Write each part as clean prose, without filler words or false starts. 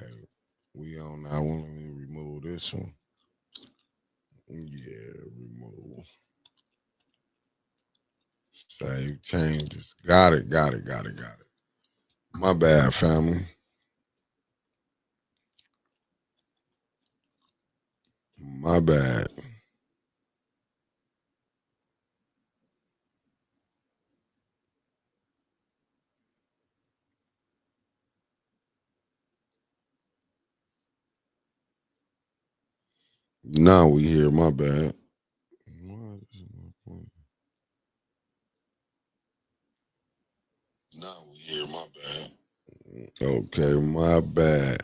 Okay, we on that one. Let me remove this one. Yeah, remove. Save changes. Got it, got it, got it, got it. My bad, family. My bad. Now we here. My bad. Why is my point? Now we here. My bad. Okay, my bad.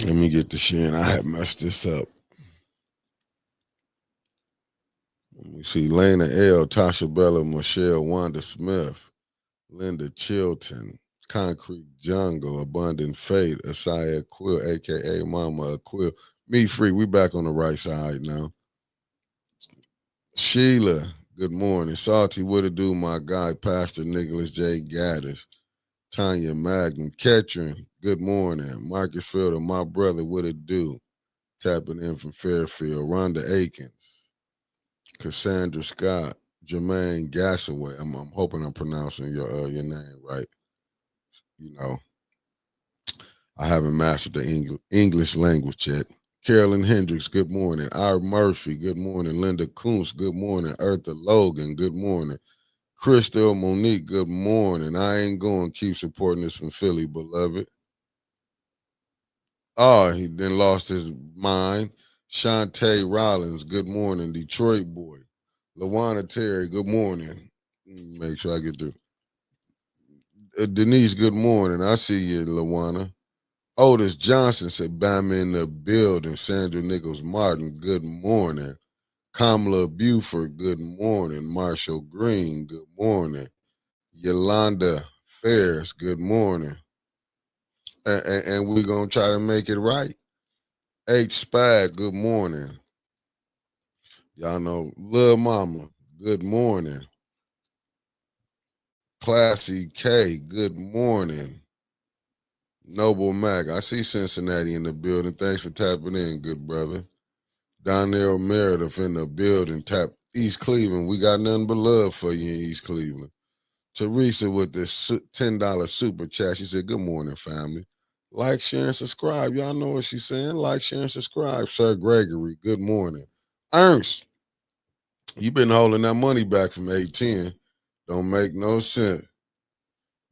Let me get the shit. I had messed this up. Let me see. Lena L, Tasha Bella, Michelle, Wanda Smith, Linda Chilton, Concrete Jungle, Abundant Fate, Asaya Quill, aka Mama Quill. Me free. We back on the right side now. Sheila, good morning. Salty, what it do, my guy, Pastor Nicholas J. Gaddis. Tanya Magnum, Ketrin, good morning. Marcus Fielder, my brother, what it do? Tapping in from Fairfield. Rhonda Akins, Cassandra Scott, Jermaine Gassaway. I'm hoping I'm pronouncing your name right. You know, I haven't mastered the English language yet. Carolyn Hendricks, good morning. Ira Murphy, good morning. Linda Kuntz, good morning. Eartha Logan, good morning. Crystal Monique, good morning. I ain't going to keep supporting this from Philly, beloved. Oh, he then lost his mind. Shantae Rollins, good morning. Detroit boy. LaWanna Terry, good morning. Make sure I get the Denise, good morning. I see you, LaWanna. Otis Johnson said, Bam in the building. Sandra Nichols Martin, good morning. Kamala Buford, good morning. Marshall Green, good morning. Yolanda Ferris, good morning. And we're going to try to make it right. H. Spad, good morning. Y'all know Lil Mama, good morning. Classy K, good morning. Noble Mac, I see Cincinnati in the building. Thanks for tapping in, good brother. Donnell Meredith in the building. Tap East Cleveland. We got nothing but love for you in East Cleveland. Teresa with the $10 super chat. She said, good morning, family. Like, share, and subscribe. Y'all know what she's saying. Like, share, and subscribe. Sir Gregory, good morning. Ernst, you been holding that money back from 810. Don't make no sense.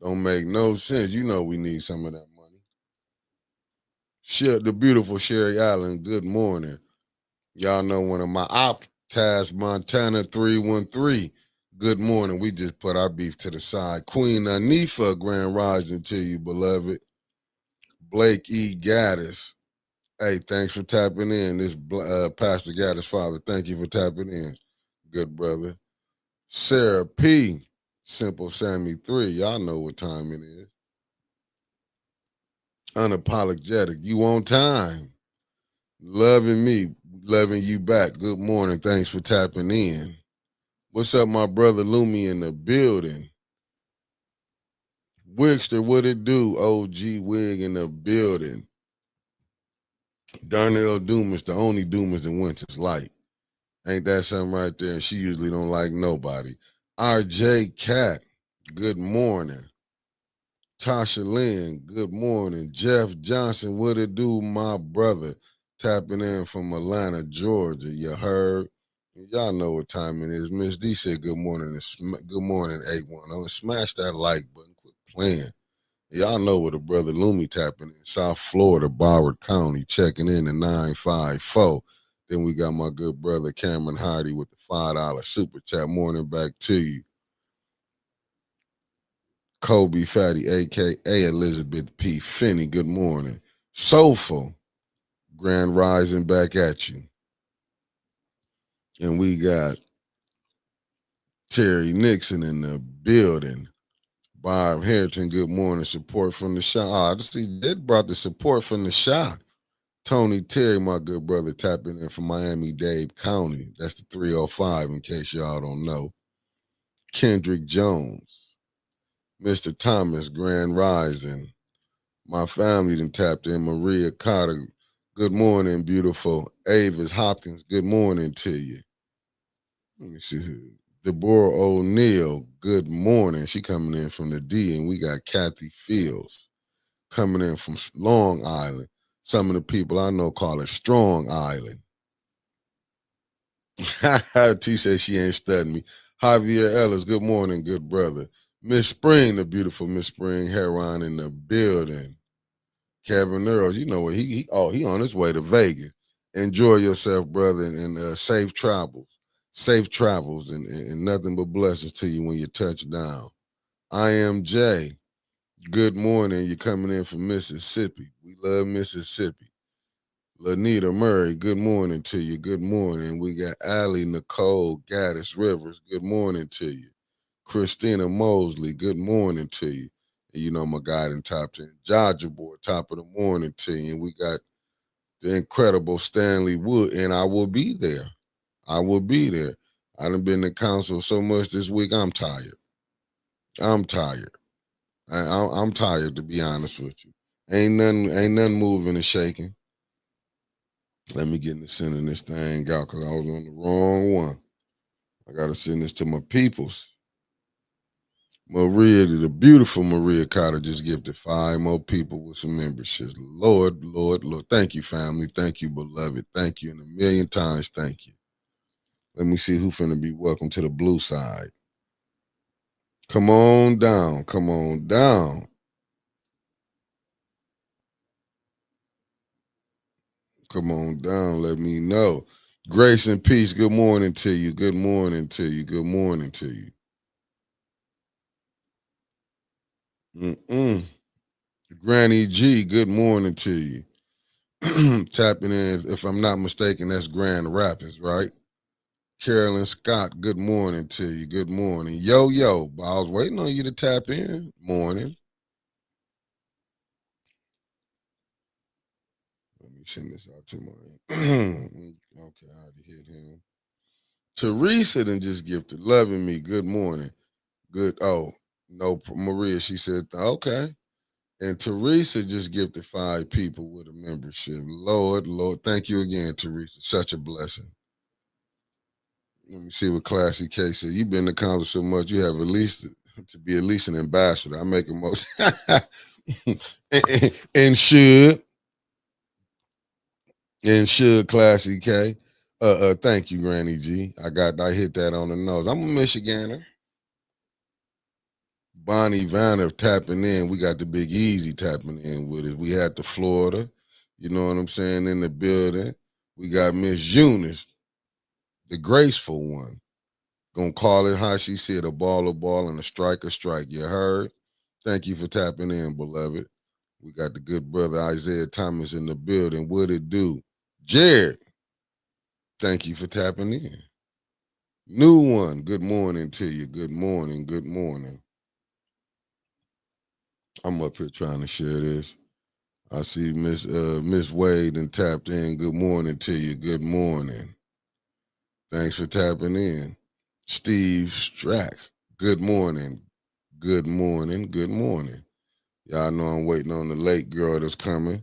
Don't make no sense. You know we need some of that money. The beautiful Sherry Allen, good morning. Y'all know one of my op Taz Montana 313. Good morning. We just put our beef to the side. Queen Anifa, grand rising to you, beloved. Blake E. Gaddis. Hey, thanks for tapping in. This Pastor Gaddis' father. Thank you for tapping in. Good brother. Sarah P. Simple Sammy 3. Y'all know what time it is. Unapologetic. You on time. Loving me. Loving you back. Good morning. Thanks for tapping in. What's up, my brother Lumi in the building? Wixter, what it do? OG Wig in the building. Darnell Doomis, the only Doomis in Winter's Light. Ain't that something right there? And she usually don't like nobody. RJ Cat, good morning. Tasha Lynn, good morning. Jeff Johnson, what it do, my brother? Tapping in from Atlanta, Georgia. You heard? Y'all know what time it is. Miss D said good morning. Good morning, 810. Smash that like button. Quit playing. Y'all know what a brother Lumi tapping in. South Florida, Broward County, checking in at 954. Then we got my good brother Cameron Hardy with the $5 super chat. Morning back to you. Kobe Fatty, a.k.a. Elizabeth P. Finney, good morning. Soulful, grand rising back at you. And we got Terry Nixon in the building. Bob Harrington, good morning. Support from the shop. I see they brought the support from the shop. Tony Terry, my good brother, tapping in from Miami-Dade County. That's the 305 in case y'all don't know. Kendrick Jones. Mr. Thomas, grand rising. My family then tapped in. Maria Carter, good morning, beautiful. Avis Hopkins, good morning to you. Let me see who. Deborah O'Neill, good morning. She coming in from the D, and we got Kathy Fields coming in from Long Island. Some of the people I know call it Strong Island. T says she ain't studying me. Javier Ellis, good morning, good brother. Miss Spring, the beautiful Miss Spring Heron in the building. Kevin Earls, you know what he on his way to Vegas. Enjoy yourself, brother, and safe travels. Safe travels and nothing but blessings to you when you touch down. I am Jay. Good morning. You're coming in from Mississippi. We love Mississippi. Lanita Murray, good morning to you. Good morning. We got Allie Nicole Gaddis Rivers. Good morning to you. Christina Mosley, good morning to you. And you know my guy in top 10. Jaja Boy, top of the morning to you. And we got the incredible Stanley Wood, and I will be there. I will be there. I done been to council so much this week, I'm tired. I'm tired. I'm tired, to be honest with you. Ain't nothing moving and shaking. Let me get in the center of this thing out because I was on the wrong one. I got to send this to my peoples. Maria, the beautiful Maria Carter just gifted 5 more people with some memberships. Lord, Lord, Lord. Thank you, family. Thank you, beloved. Thank you, and a million times thank you. Let me see who finna be welcome to the blue side. Come on down. Come on down. Come on down. Let me know. Grace and peace. Good morning to you. Good morning to you. Good morning to you. Mm-mm. Granny G, good morning to you. Tapping in, if I'm not mistaken, that's Grand Rapids, right? Carolyn Scott, good morning to you. Good morning. Yo, yo, I was waiting on you to tap in. Morning. Let me send this out to my. Okay, I had to hit him. Teresa then just gifted, loving me. Good morning. Good. Oh, no, Maria, she said, okay. And Teresa just gifted 5 people with a membership. Lord, Lord, thank you again, Teresa. Such a blessing. Let me see what Classy K said. You've been to council so much, you have at least to be at least an ambassador. I make a most and should Classy K. Thank you, Granny G. I hit that on the nose. I'm a Michigander. Bonnie Vanner tapping in. We got the Big Easy tapping in with us. We had the Florida, you know what I'm saying, in the building. We got Miss Eunice, the graceful one. Gonna call it how she said, a ball, and a strike. You heard? Thank you for tapping in, beloved. We got the good brother Isaiah Thomas in the building. What it do? Jared, thank you for tapping in. New one, good morning to you. Good morning, good morning. I'm up here trying to share this. I see Miss Wade and tapped in. Good morning to you. Good morning. Thanks for tapping in. Steve Strack. Good morning. Good morning. Good morning. Y'all know I'm waiting on the late girl that's coming.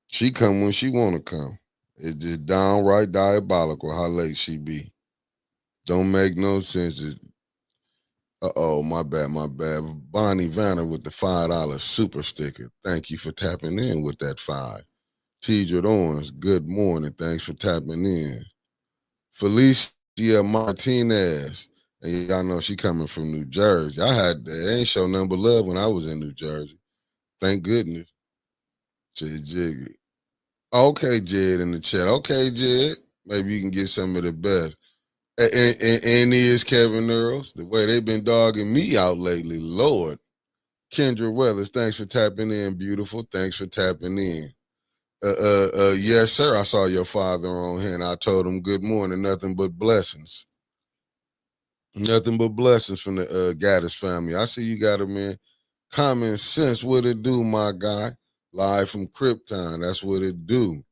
She come when she wanna come. It's just downright diabolical how late she be. Don't make no sense. Uh-oh, my bad, my bad. Bonnie Vanner with the $5 super sticker. Thank you for tapping in with that 5. Tidra Owens, good morning. Thanks for tapping in. Felicia Martinez. And y'all know she coming from New Jersey. They ain't show nothing but love when I was in New Jersey. Thank goodness. Jiggy. Okay, Jed in the chat. Okay, Jed. Maybe you can get some of the best. And is Kevin Earls. The way they've been dogging me out lately, Lord. Kendra Weathers, thanks for tapping in, beautiful. Thanks for tapping in. Yes, sir. I saw your father on here and I told him good morning, nothing but blessings. Nothing but blessings from the Gaddis family. I see you got him in. Common sense, what it do, my guy? Live from Krypton, that's what it do.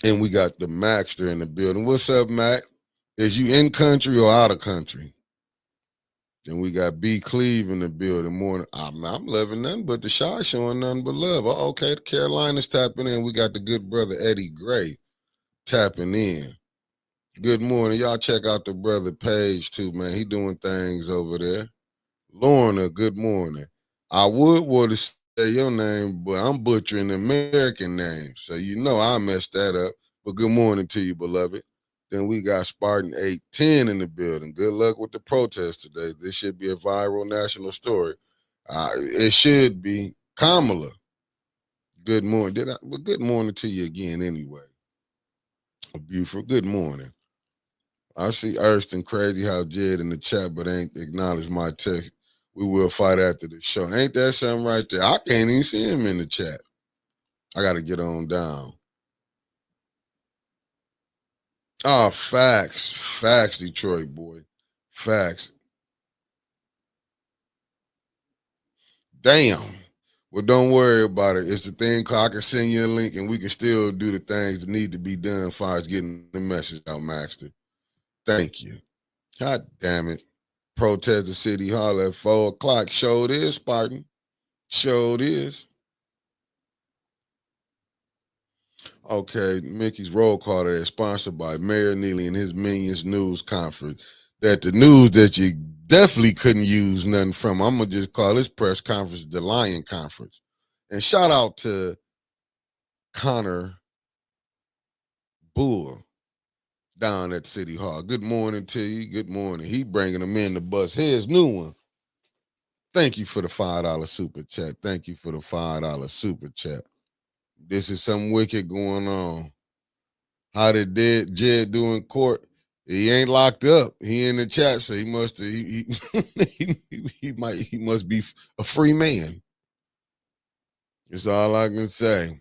And we got the Maxter in the building. What's up, Mac? Is you in country or out of country? Then we got B Cleve in the building. Morning. I'm loving nothing but the Shy showing nothing but love. Oh, okay, the Carolinas tapping in. We got the good brother Eddie Gray tapping in. Good morning. Y'all check out the brother page too, man. He doing things over there. Lorna, good morning. I would want to say your name, but I'm butchering the American name. So you know I messed that up. But good morning to you, beloved. Then we got Spartan 810 in the building. Good luck with the protest today. This should be a viral national story. It should be. Kamala, good morning. Well, good morning to you again anyway. Beautiful. Good morning. I see Erston crazy how Jed in the chat, but ain't acknowledged my text. We will fight after the show. Ain't that something right there? I can't even see him in the chat. I got to get on down. Oh, facts. Facts, Detroit boy. Facts. Damn. Well, don't worry about it. It's the thing called I can send you a link and we can still do the things that need to be done as far as getting the message out, Maxter. Thank you. God damn it. Protest the city hall at 4 o'clock. Showed is, Spartan. Showed is. Okay, Mickey's roll call today is sponsored by Mayor Neely and his Minions News Conference. That the news that you definitely couldn't use nothing from. I'm gonna just call this press conference the Lion Conference. And shout out to Connor Bull down at City Hall. Good morning to you. Good morning. He bringing them in the bus. Here's new one. Thank you for the $5 super chat. Thank you for the $5 super chat. This is something wicked going on. How did Jed do in court? He ain't locked up. He in the chat, so he must he must be a free man. That's all I can say.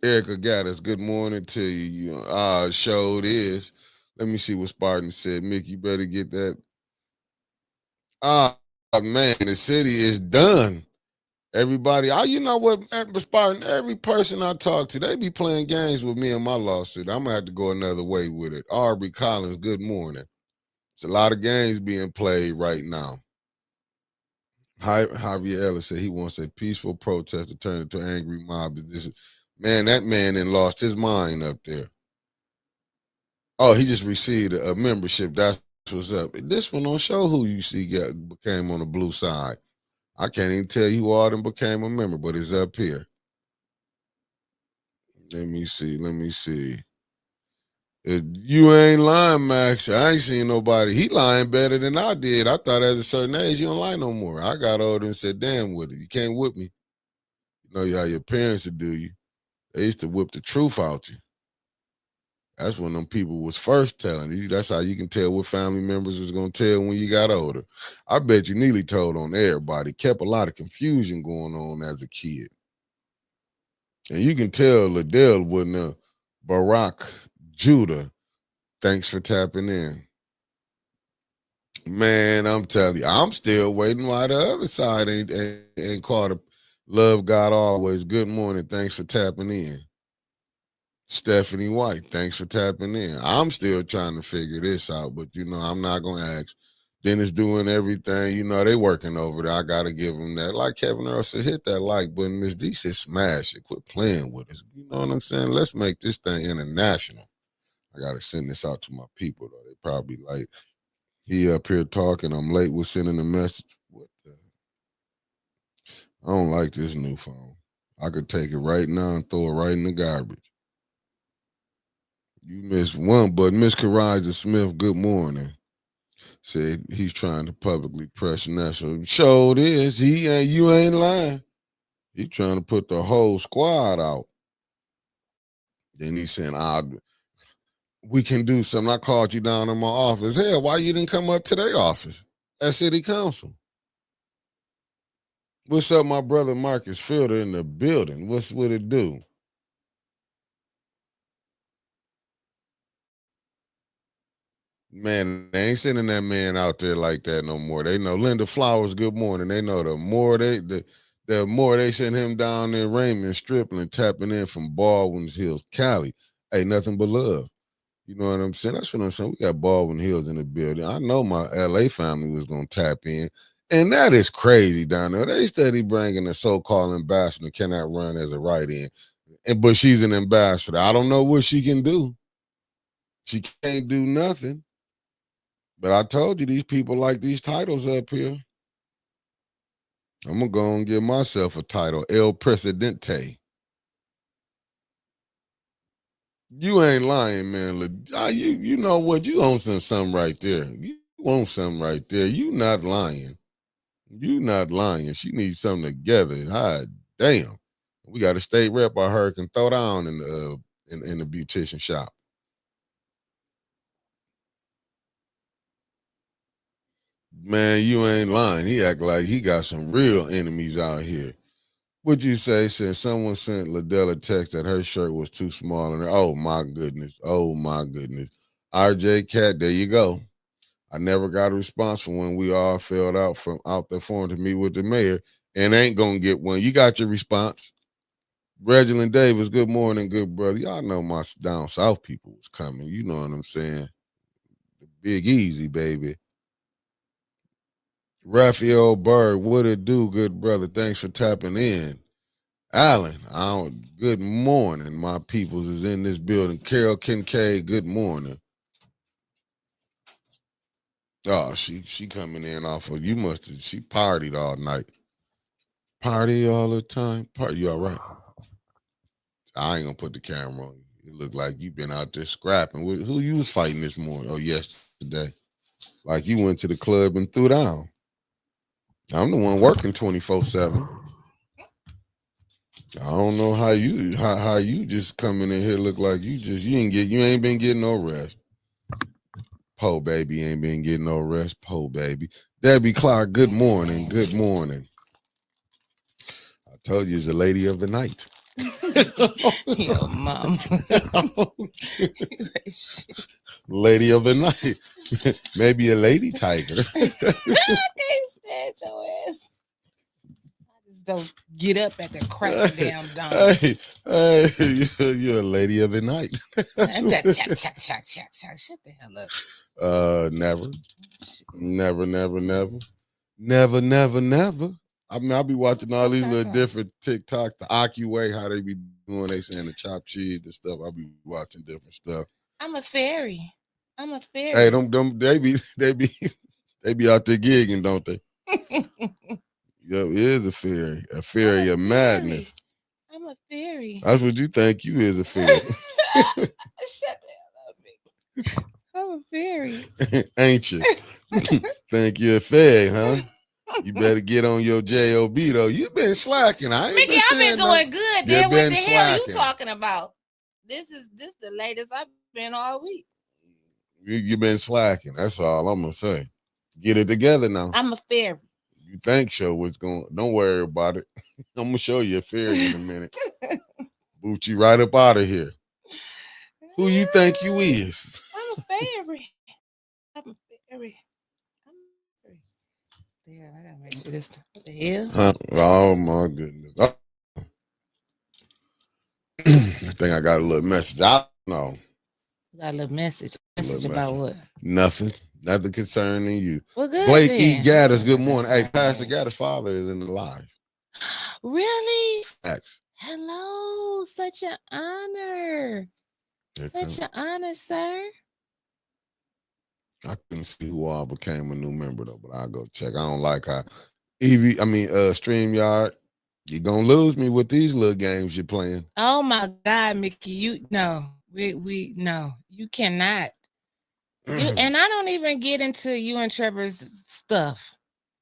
Erica Gaddis, good morning to you. Showed is. Let me see what Spartan said. Mick, you better get that. Man, the city is done. Everybody, you know what, Spartan, every person I talk to, they be playing games with me in my lawsuit. I'm gonna have to go another way with it. Aubrey Collins, good morning. It's a lot of games being played right now. Javier Ellis said he wants a peaceful protest to turn into an angry mob. Man, that man then lost his mind up there. Oh, he just received a membership. That's what's up. This one don't show who you see became on the blue side. I can't even tell you who all them became a member, but it's up here. Let me see. You ain't lying, Max. I ain't seen nobody. He lying better than I did. I thought at a certain age you don't lie no more. I got older and said, damn with it. You can't whip me. You know how your parents would do you. They used to whip the truth out you. That's when them people was first telling you. That's how you can tell what family members was going to tell when you got older. I bet you nearly told on everybody. Kept a lot of confusion going on as a kid. And you can tell Liddell wouldn't have. Barack Judah, thanks for tapping in. Man, I'm telling you, I'm still waiting why the other side ain't called a love God always. Good morning. Thanks for tapping in. Stephanie White, thanks for tapping in. I'm still trying to figure this out, but I'm not gonna ask. Dennis doing everything. They working over there. I gotta give them that. Like Kevin Earl said, hit that like button. Miss D said smash it. Quit playing with us. You know what I'm saying? Let's make this thing international. I gotta send this out to my people though. They probably like, he up here talking. I'm late with sending a message. What the? I don't like this new phone. I could take it right now and throw it right in the garbage. You missed one, but Miss Kariza Smith, good morning. Said he's trying to publicly press national. Showed is. You ain't lying. He trying to put the whole squad out. Then he's saying, we can do something. I called you down in my office. Hell, why you didn't come up to their office at City Council? What's up, my brother Marcus Fielder in the building? What it do? Man, they ain't sending that man out there like that no more. They know Linda Flowers, good morning. They know the more they send him down there, Raymond Stripling tapping in from Baldwin's Hills, Cali. Hey, nothing but love. You know what I'm saying? That's what I'm saying. We got Baldwin Hills in the building. I know my LA family was gonna tap in, and that is crazy down there. They steady bringing a so-called ambassador cannot run as a write-in, but she's an ambassador. I don't know what she can do. She can't do nothing. But I told you these people like these titles up here. I'm gonna go and give myself a title, El Presidente. You ain't lying, man. You know what? You own something right there. You own something right there. You not lying. You not lying. She needs something together. God damn. We got a state rep I heard can throw down in the beautician shop. Man, you ain't lying. He act like he got some real enemies out here. What'd you say? Said someone sent Liddell a text that her shirt was too small. And oh my goodness. Oh my goodness. RJ Cat, there you go. I never got a response from when we all filled out from out there forum to meet with the mayor and ain't gonna get one. You got your response. Reginald Davis, good morning, good brother. Y'all know my down south people was coming. You know what I'm saying? The Big Easy, baby. Raphael Bird, what it do, good brother? Thanks for tapping in. Alan, good morning. My peoples is in this building. Carol Kincaid, good morning. Oh, she coming in off of you must have she partied all night. Party all the time. Party, you all right? I ain't gonna put the camera on you. It looked like you been out there scrapping. Who you was fighting this morning? Oh, yesterday. Like you went to the club and threw down. I'm the one working 24/7. I don't know how you just coming in here look like you ain't been getting no rest. Po baby ain't been getting no rest. Po baby. Debbie Clark, good morning. Good morning. I told you it's a lady of the night. Yo, mom. Lady of the night. Maybe a lady tiger. I can't stand your ass. I just don't get up at the crack of damn dawn. Hey, you're a lady of the night. Shut the hell up. Never. Never. I mean, I'll be watching all these little different TikTok, the Akiway, how they be doing, they saying the chopped cheese and stuff. I'll be watching different stuff. I'm a fairy. Hey, they be out there gigging, don't they? Yo, it is a fairy of madness. I'm a fairy. That's what you think you is a fairy. Shut the hell up, nigga. I'm a fairy. Ain't you? Think you're a fairy, huh? You better get on your JOB though. You've been slacking. Mickey, I've been doing good. Then what the hell you talking about? This the latest I've been all week. You've been slacking. That's all I'm gonna say. Get it together now. I'm a fairy. You think show what's going? Don't worry about it. I'm gonna show you a fairy in a minute. Boot you right up out of here. Who you think you is? I'm a fairy. I'm a fairy. Yeah, I gotta make this. What the hell? Oh my goodness. Oh. I think I got a little message. I don't know. You got a little message. Message about what? Nothing concerning you. Well, good. Blake E. Gaddis, good morning. Hey, Pastor Gaddis' father is in the live. Really? Facts. Hello. Such an honor. Such an honor, sir. I couldn't see who all became a new member though, but I'll go check. I don't like how StreamYard, you're gonna lose me with these little games you're playing. Oh my God, Mickey. We no, you cannot. And I don't even get into you and Trevor's stuff.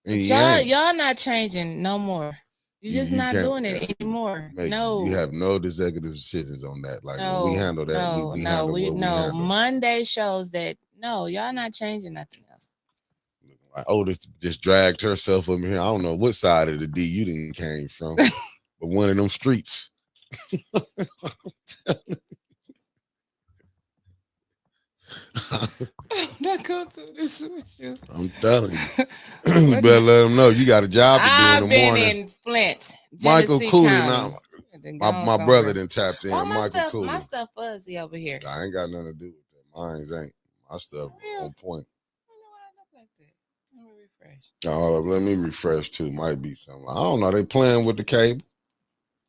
Y'all not changing no more. You're just not doing it anymore. No, you have no executive decisions on that. Like we handle that. Monday shows that y'all not changing nothing else. Like Otis just dragged herself up here. I don't know what side of the D you didn't came from, but one of them streets. I'm not going to do this with you. I'm telling you. You better let them know you got a job to do in the morning. I've been in Flint. Michael Cooley. My brother done tapped in. My stuff fuzzy over here. I ain't got nothing to do with that. Mines ain't. My stuff on point. I don't know why I look like that. Let me refresh. Let me refresh too. Might be something. I don't know. They playing with the cable.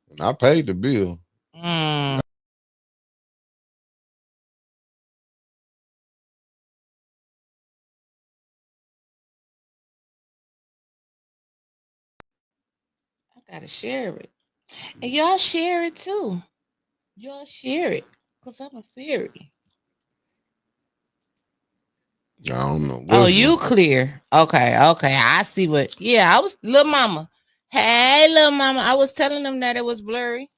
And I paid the bill. I gotta share it. And y'all share it too. Y'all share it. Cause I'm a fairy. I don't know. Oh, you clear. Okay. I see what. Yeah, I was little mama. Hey, little mama. I was telling him that it was blurry.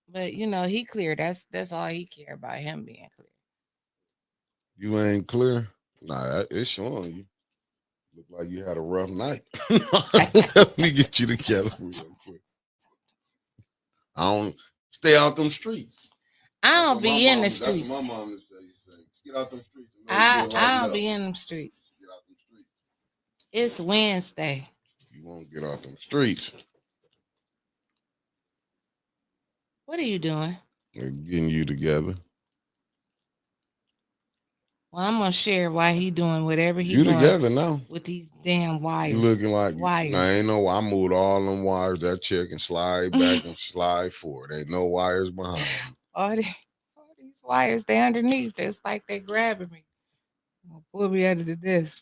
But you know, he clear. That's all he care about, him being clear. You ain't clear? Nah, it's showing you. Look like you had a rough night. Let me get you together real quick. I don't stay out them streets. I don't be in the streets. That's what my mom say. Get out them streets. I don't be in them streets. Get out them streets. It's Wednesday. You won't get out them streets. What are you doing? We're getting you together. Well, I'm gonna share why he doing whatever he doing. You together now with these damn wires. You looking like wires. Nah, ain't no. I moved all them wires. That chick can slide back and slide forward. Ain't no wires behind. All these wires, they underneath. It's like they grabbing me. Pull me under the desk.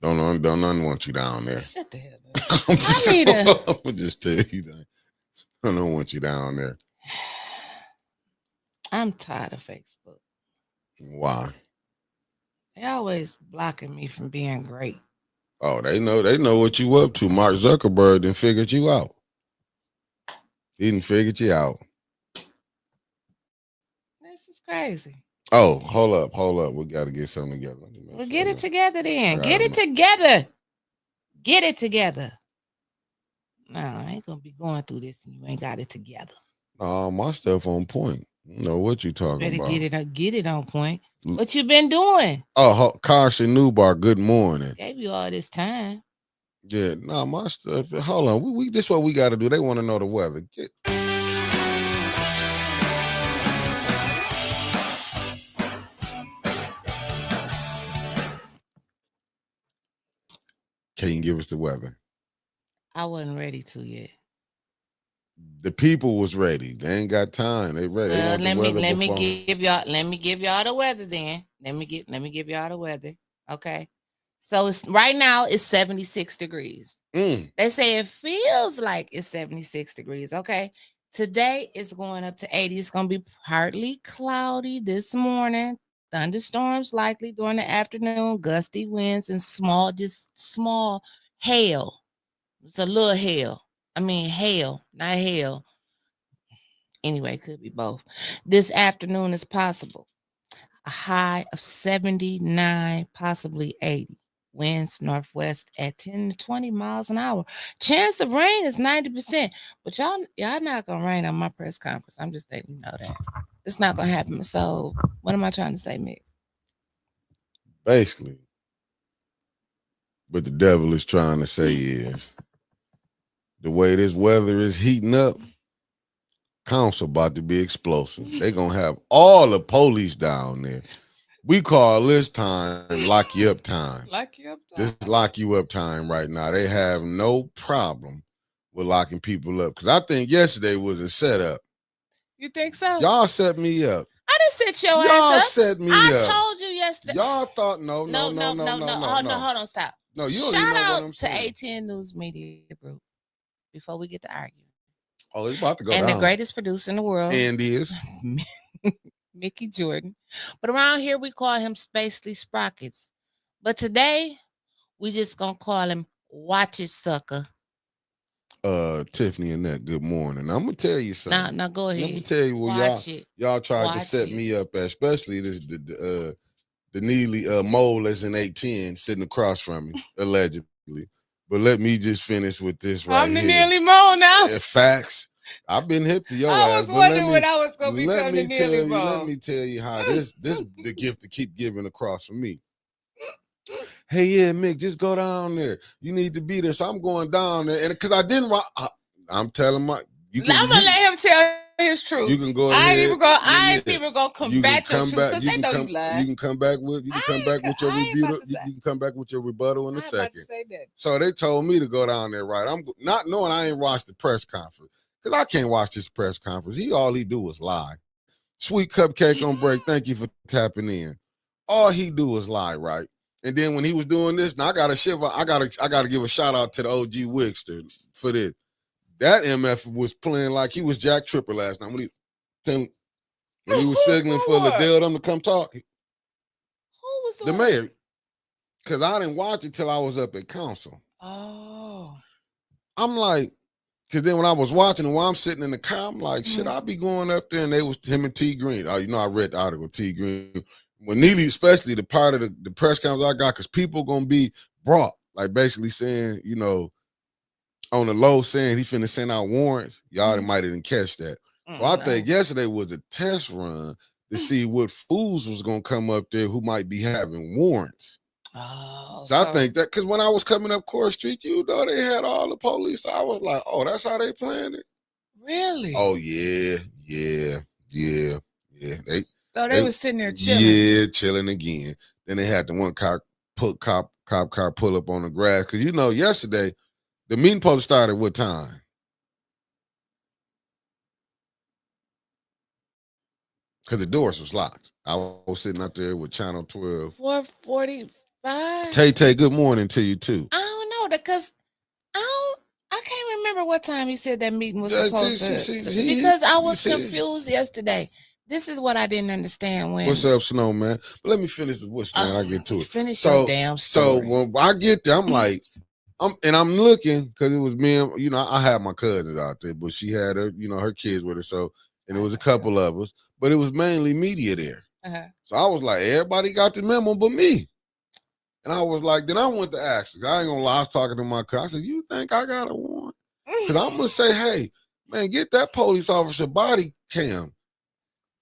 Don't none want you down there. Shut the hell up. I'm gonna just tell you that. I don't want you down there. I'm tired of Facebook. Why? They always blocking me from being great. Oh, they know what you up to. Mark Zuckerberg done figured you out. He done figured you out. This is crazy. Oh, hold up. We got to get something together. Well, get it together then. Get it together. Get it together. No, I ain't gonna be going through this and you ain't got it together. My stuff on point. You know what you talking about. Get it on point. What you been doing? Oh, Carson Newbar, good morning. Gave you all this time. Yeah, my stuff. Hold on. We this what we got to do. They want to know the weather. Can you give us the weather? I wasn't ready to yet. The people was ready. They ain't got time. They ready. Well, let me give y'all the weather then. Let me give y'all the weather. Okay. So it's right now it's 76 degrees. They say it feels like it's 76 degrees. Okay. Today it's going up to 80. It's gonna be partly cloudy this morning. Thunderstorms likely during the afternoon, gusty winds, and small hail. It's a little hail. I mean hail, not hail. Anyway, could be both. This afternoon is possible. A high of 79, possibly 80. Winds northwest at 10 to 20 miles an hour. Chance of rain is 90%. But y'all not gonna rain on my press conference. I'm just letting you know that. It's not gonna happen. So what am I trying to say, Mick? Basically. What the devil is trying to say is the way this weather is heating up, council about to be explosive. They're going to have all the police down there. We call this time lock you up time. Lock you up time. Just lock you up time right now. They have no problem with locking people up. Because I think yesterday was a setup. You think so? Y'all set me up. I didn't set your ass up. Y'all set me up. I told you yesterday. Y'all thought no. Hold on, stop. No, you don't Shout even know out what I'm saying. to ATN News Media Group before we get to arguing. Oh, it's about to go and down. And the greatest producer in the world. And is. Mickey Jordan. But around here, we call him Spacely Sprockets. But today, we just going to call him Watch It Sucker. Tiffany and that, good morning. I'm going to tell you something. Now go ahead. Let me tell you what y'all tried to set me up, especially this the Neely mole that's in 810 sitting across from me, allegedly. But let me just finish with this right here. I'm the Neely mole now. Facts. I've been hip to your ass. I was wondering when I was going to become the Neely mole. Let me tell you how this the gift to keep giving across from me. Hey, yeah, Mick, just go down there. You need to be there. So I'm going down there. And because I didn't, I'm telling I'm going to let him tell his truth. You can go ahead. I ain't even go combat your truth because they know you lied. You can come back with your rebuttal. You can come back with your rebuttal in a second. About to say that. So they told me to go down there, right? I'm not knowing I ain't watched the press conference because I can't watch this press conference. All he do is lie. Sweet Cupcake on break. Thank you for tapping in. All he do is lie, right? And then when he was doing this, now I gotta give a shout out to the OG Wigster for this. That MF was playing like he was Jack Tripper last night when he was signaling for Liddell them to come talk. Who was the mayor? Because I didn't watch it till I was up at council. Oh. I'm like, because then when I was watching it, while I'm sitting in the car, I'm like, should I be going up there? And they was him and T Green. Oh, I read the article, T Green. When Neely, especially the part of the press conference I got, because people gonna be brought, like basically saying, on the low saying he finna send out warrants. Y'all might didn't catch that. So I think yesterday was a test run to see what fools was gonna come up there who might be having warrants. Oh, so I think that because when I was coming up Court Street, they had all the police. I was like, oh, that's how they planned it. Really? Oh yeah. They were sitting there chilling. Yeah, chilling again. Then they had the one cop car pull up on the grass. Because yesterday, the meeting supposed to start at what time? Because the doors was locked. I was sitting out there with Channel 12. 4:45. Tay, good morning to you too. I don't know because I can't remember what time he said that meeting was supposed to because I was confused yesterday. This is what I didn't understand when. What's up, Snow, man? But let me finish the what's man. I get to it. Finish your damn story. So when I get there, I'm like, I'm looking because it was me and I had my cousins out there, but she had her, her kids with her. So and it was a couple of us, but it was mainly media there. Uh-huh. So I was like, everybody got the memo but me. And I was like, then I went to ask. I ain't gonna lie, I was talking to my cousin. I said, you think I got a warrant? Because I'm gonna say, hey, man, get that police officer body cam.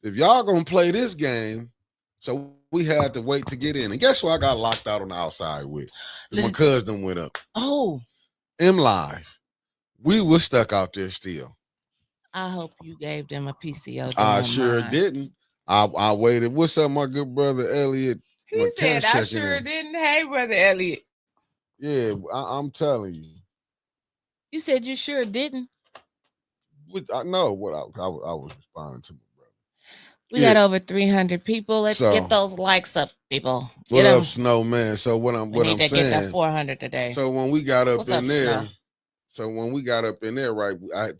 If y'all gonna play this game, so we had to wait to get in. And guess who I got locked out on the outside with? My cousin went up. Oh. M Live. We were stuck out there still. I hope you gave them a PCO. I sure didn't. I waited. What's up, my good brother Elliot? He said, I sure didn't. Hey, brother Elliot. Yeah, I'm telling you. You said you sure didn't. I know what I was responding to. We got over 300 people. Let's get those likes up, people. What up, Snow, man? So what I'm saying. Get that 400 today. So when we got up in there, right? I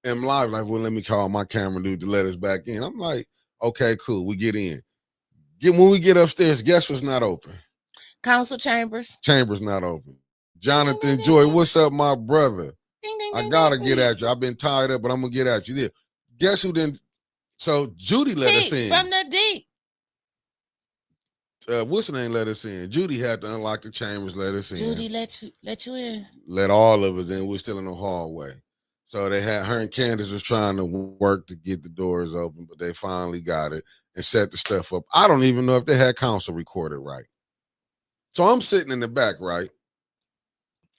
am live like, well, let me call my camera dude to let us back in. I'm like, okay, cool. We get in. When we get upstairs, guess what's not open? Council chambers. Chambers not open. Jonathan Joy, what's up, my brother? I gotta get at you. I've been tied up, but I'm gonna get at you there. Guess who didn't? So Judy let us in. From the deep. What's her name let us in? Judy had to unlock the chambers, let us in. Judy let you in. Let all of us in. We're still in the hallway. So they had her and Candace was trying to work to get the doors open, but they finally got it and set the stuff up. I don't even know if they had council recorded right. So I'm sitting in the back, right?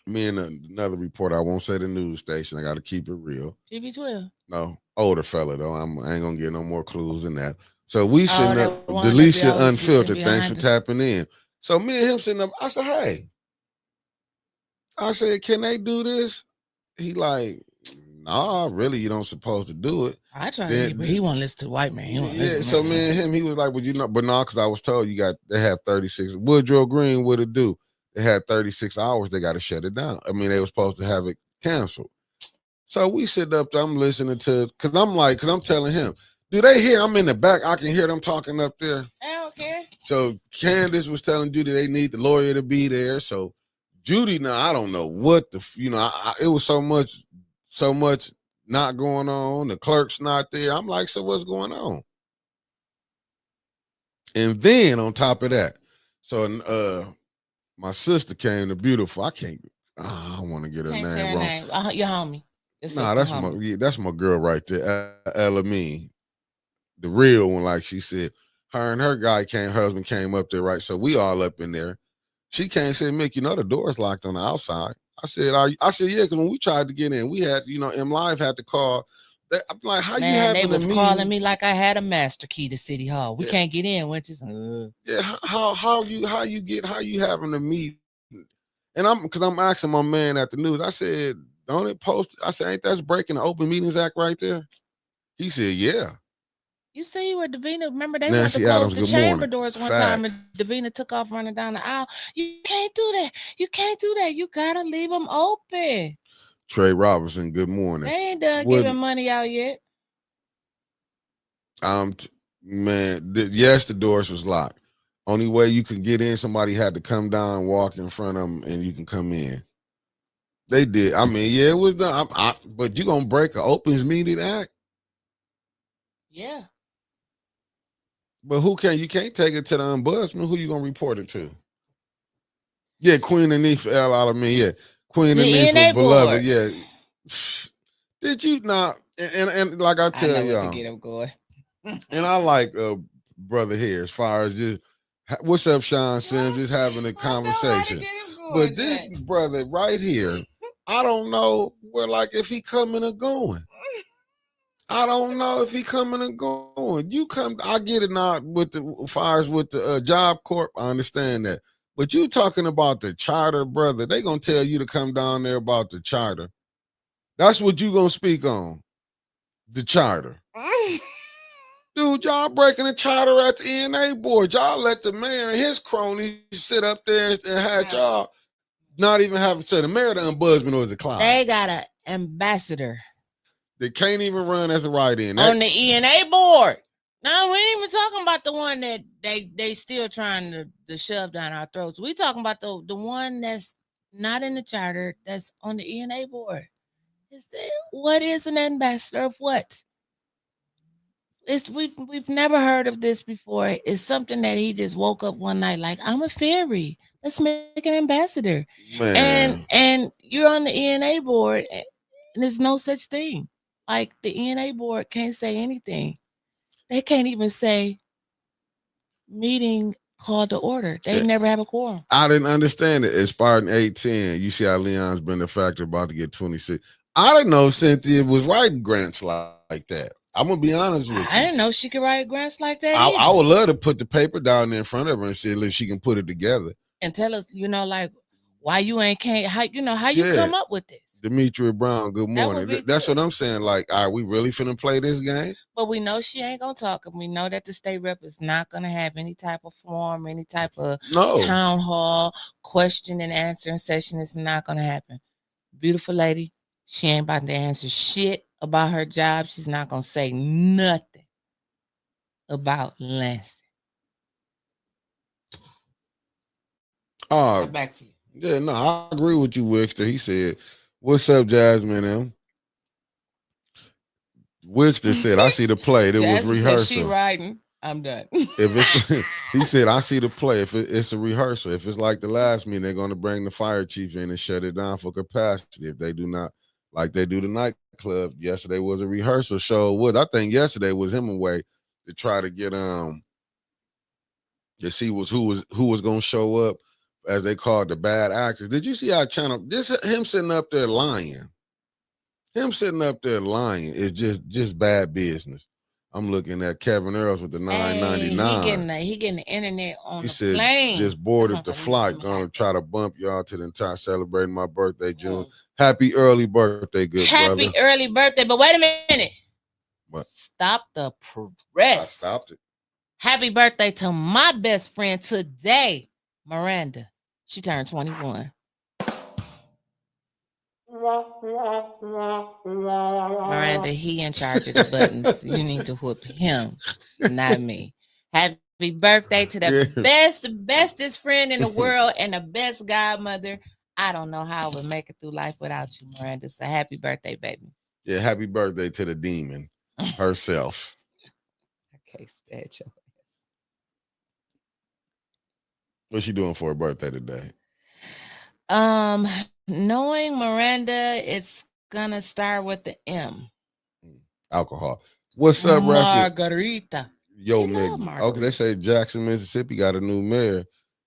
Me and another reporter, I won't say the news station. I got to keep it real. GB12. No, older fella though. I ain't gonna get no more clues than that. So we sitting up, Delicia Unfiltered. Thanks for tapping in. So me and him sitting up. I said, hey. I said, can they do this? He like, nah, really, you don't supposed to do it. I tried to, but he won't listen to the white man. So me and him, he was like, well, but no, because I was told they have 36. Woodrow Green would have do. They had 36 hours. They got to shut it down. I mean, they were supposed to have it canceled. So we sit up there, I'm listening to, because I'm telling him, do they hear? I'm in the back. I can hear them talking up there. I don't care. So Candace was telling Judy they need the lawyer to be there. So Judy, now I don't know what it was so much not going on. The clerk's not there. I'm like, so what's going on? And then on top of that, so my sister came to Beautiful. I want to get her name wrong. Your homie. Nah, that's my girl right there, Ella Mean. The real one, like she said. Her and her husband came up there, right? So we all up in there. She came and said, Mick, the door's locked on the outside. I said, yeah, because when we tried to get in, we had, M Live had to call I'm like, how you Man, they having a was meeting? calling me like I had a master key to City Hall. We can't get in. Yeah, how you having a meeting? And I'm asking my man at the news. I said, don't it post? I said, ain't that breaking the Open Meetings Act right there? He said, yeah. You see where Davina, remember they Nancy wanted to Adams, close the chamber doors one time and Davina took off running down the aisle. You can't do that. You can't do that. You gotta leave them open. Trey Robinson, good morning. They ain't done giving money out yet. Man, yes, the doors was locked. Only way you could get in, somebody had to come down, walk in front of them, and you can come in. They did. I mean, yeah, it was done. But you gonna break an Opens Meeting Act? Yeah. But you can't take it to the ombudsman. Who you gonna report it to? Yeah, Queen Anifa El Alamein. Yeah, Queen Anifa, beloved. Yeah. Did you not? And like I tell y'all, to get him going. And I like brother here as far as just what's up, Sean Sims, just having a conversation. But this brother right here, I don't know where, like, if he coming or going. I don't know if he coming or going. You come, I get it now with the fires with the Job Corp. I understand that. But you talking about the charter, brother. They gonna tell you to come down there about the charter. That's what you gonna speak on. The charter. Dude, y'all breaking the charter at the ENA board. Y'all let the mayor and his cronies sit up there and had y'all not even have to say the mayor, the ombudsman, or the cloud. They got an ambassador. They can't even run as a write-in. On the ENA board. No, we ain't even talking about the one that they still trying to shove down our throats. We talking about the one that's not in the charter, that's on the ENA board. What is an ambassador of what? We've never heard of this before. It's something that he just woke up one night like, I'm a fairy. Let's make an ambassador. Man. And you're on the ENA board, and there's no such thing. Like, the ENA board can't say anything. They can't even say meeting called to order. They never have a quorum. I didn't understand it. It expired in 810. You see how Leon's benefactor about to get 26. I didn't know Cynthia was writing grants like that. I'm gonna be honest with you. I didn't know she could write grants like that. I would love to put the paper down there in front of her and see if she can put it together. And tell us, like, why you ain't how you come up with this. Demetria Brown, good morning. That's what I'm saying. Like, are we really finna play this game? But we know she ain't gonna talk, and we know that the state rep is not gonna have any type of forum, any type of town hall question and answering session. It's not gonna happen. Beautiful lady, she ain't about to answer shit about her job. She's not gonna say nothing about Lansing. Back to you. Yeah, no, I agree with you, Wickster. He said, "What's up, Jasmine M?" Wickster said, "I see the play. It was rehearsal. She riding. I'm done." He said, "I see the play. If it's a rehearsal, if it's like the last meeting, they're going to bring the fire chief in and shut it down for capacity. If they do not, like they do the nightclub, yesterday was a rehearsal show. I think yesterday was him away to try to get to see who was going to show up, as they called the bad actors. Did you see how him sitting up there lying? Him sitting up there lying is just bad business. I'm looking at Kevin Earls with the $9.99. He getting the internet on the said, plane. Just boarded the flight. Gonna try to bump y'all to the entire celebrating my birthday, June. Happy early birthday, good brother. Happy early birthday. But wait a minute. What? Stop the press. I stopped it. Happy birthday to my best friend today, Miranda. She turned 21. Miranda, he in charge of the buttons. You need to whoop him, not me. Happy birthday to the bestest friend in the world and the best godmother. I don't know how I would make it through life without you, Miranda. So happy birthday, baby. Yeah, happy birthday to the demon herself. I can't stand your ass. What's she doing for her birthday today? Knowing Miranda, it's gonna start with the M. Alcohol. What's up, Margarita? Yo, nigga. Okay, they say Jackson, Mississippi got a new mayor.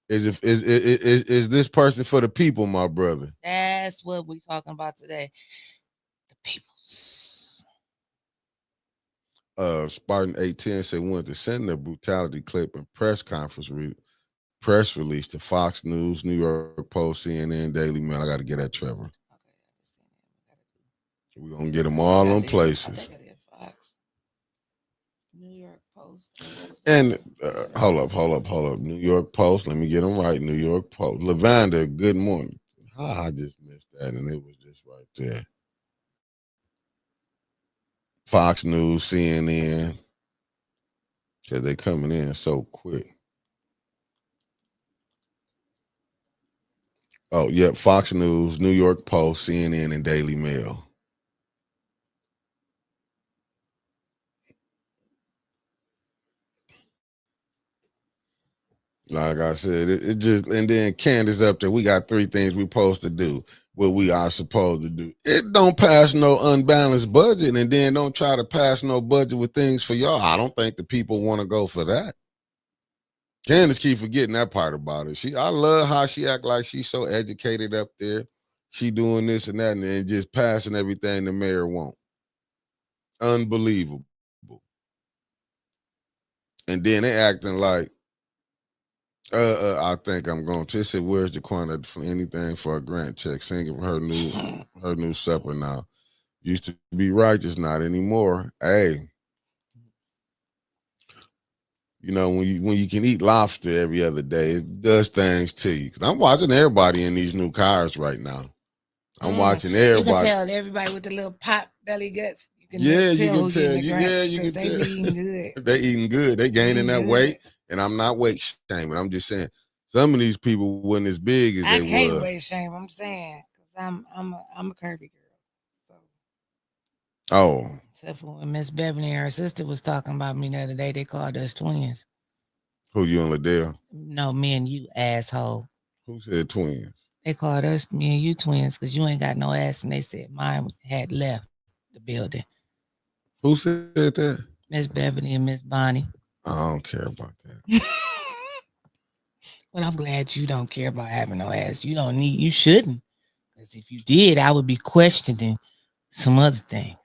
Is this person for the people, my brother? That's what we talking about today. The peoples. Spartan 810 said wanted to send a brutality clip and press release to Fox News, New York Post, CNN, Daily Mail. I got to get at Trevor. We're going to get them all on places. I did Fox, New York Post. And hold up. New York Post. Let me get them right. New York Post. Lavander, good morning. I just missed that, and it was just right there. Fox News, CNN. Because they coming in so quick. Oh, yep. Fox News, New York Post, CNN, and Daily Mail. Like I said, it just, and then Candace up there, we got 3 things we supposed to do. What we are supposed to do. It don't pass no unbalanced budget, and then don't try to pass no budget with things for y'all. I don't think the people want to go for that. Candace keep forgetting that part about it. I love how she act like she's so educated up there. She doing this and that, and then just passing everything the mayor want. Unbelievable. And then they acting like, I think I'm going to. It said, where's Jaquana for anything for a grant check? Singing her new supper now. Used to be righteous, not anymore. Hey, you know, when you can eat lobster every other day, it does things to you. Cause I'm watching everybody in these new cars right now. I'm watching everybody. You can tell everybody with the little pot belly guts. You can tell. You can tell. They eating good. They eating good. They gaining that weight. And I'm not weight shaming. I'm just saying some of these people wasn't as big as they was. I can't weight shame. I'm saying because I'm a curvy girl. So. Oh. Except for when Miss Beverly and her sister was talking about me the other day, they called us twins. Who, you and Liddell? No, me and you, asshole. Who said twins? They called us, me and you, twins, because you ain't got no ass, and they said mine had left the building. Who said that? Miss Beverly and Miss Bonnie. I don't care about that. Well, I'm glad you don't care about having no ass. You shouldn't. Because if you did, I would be questioning some other things.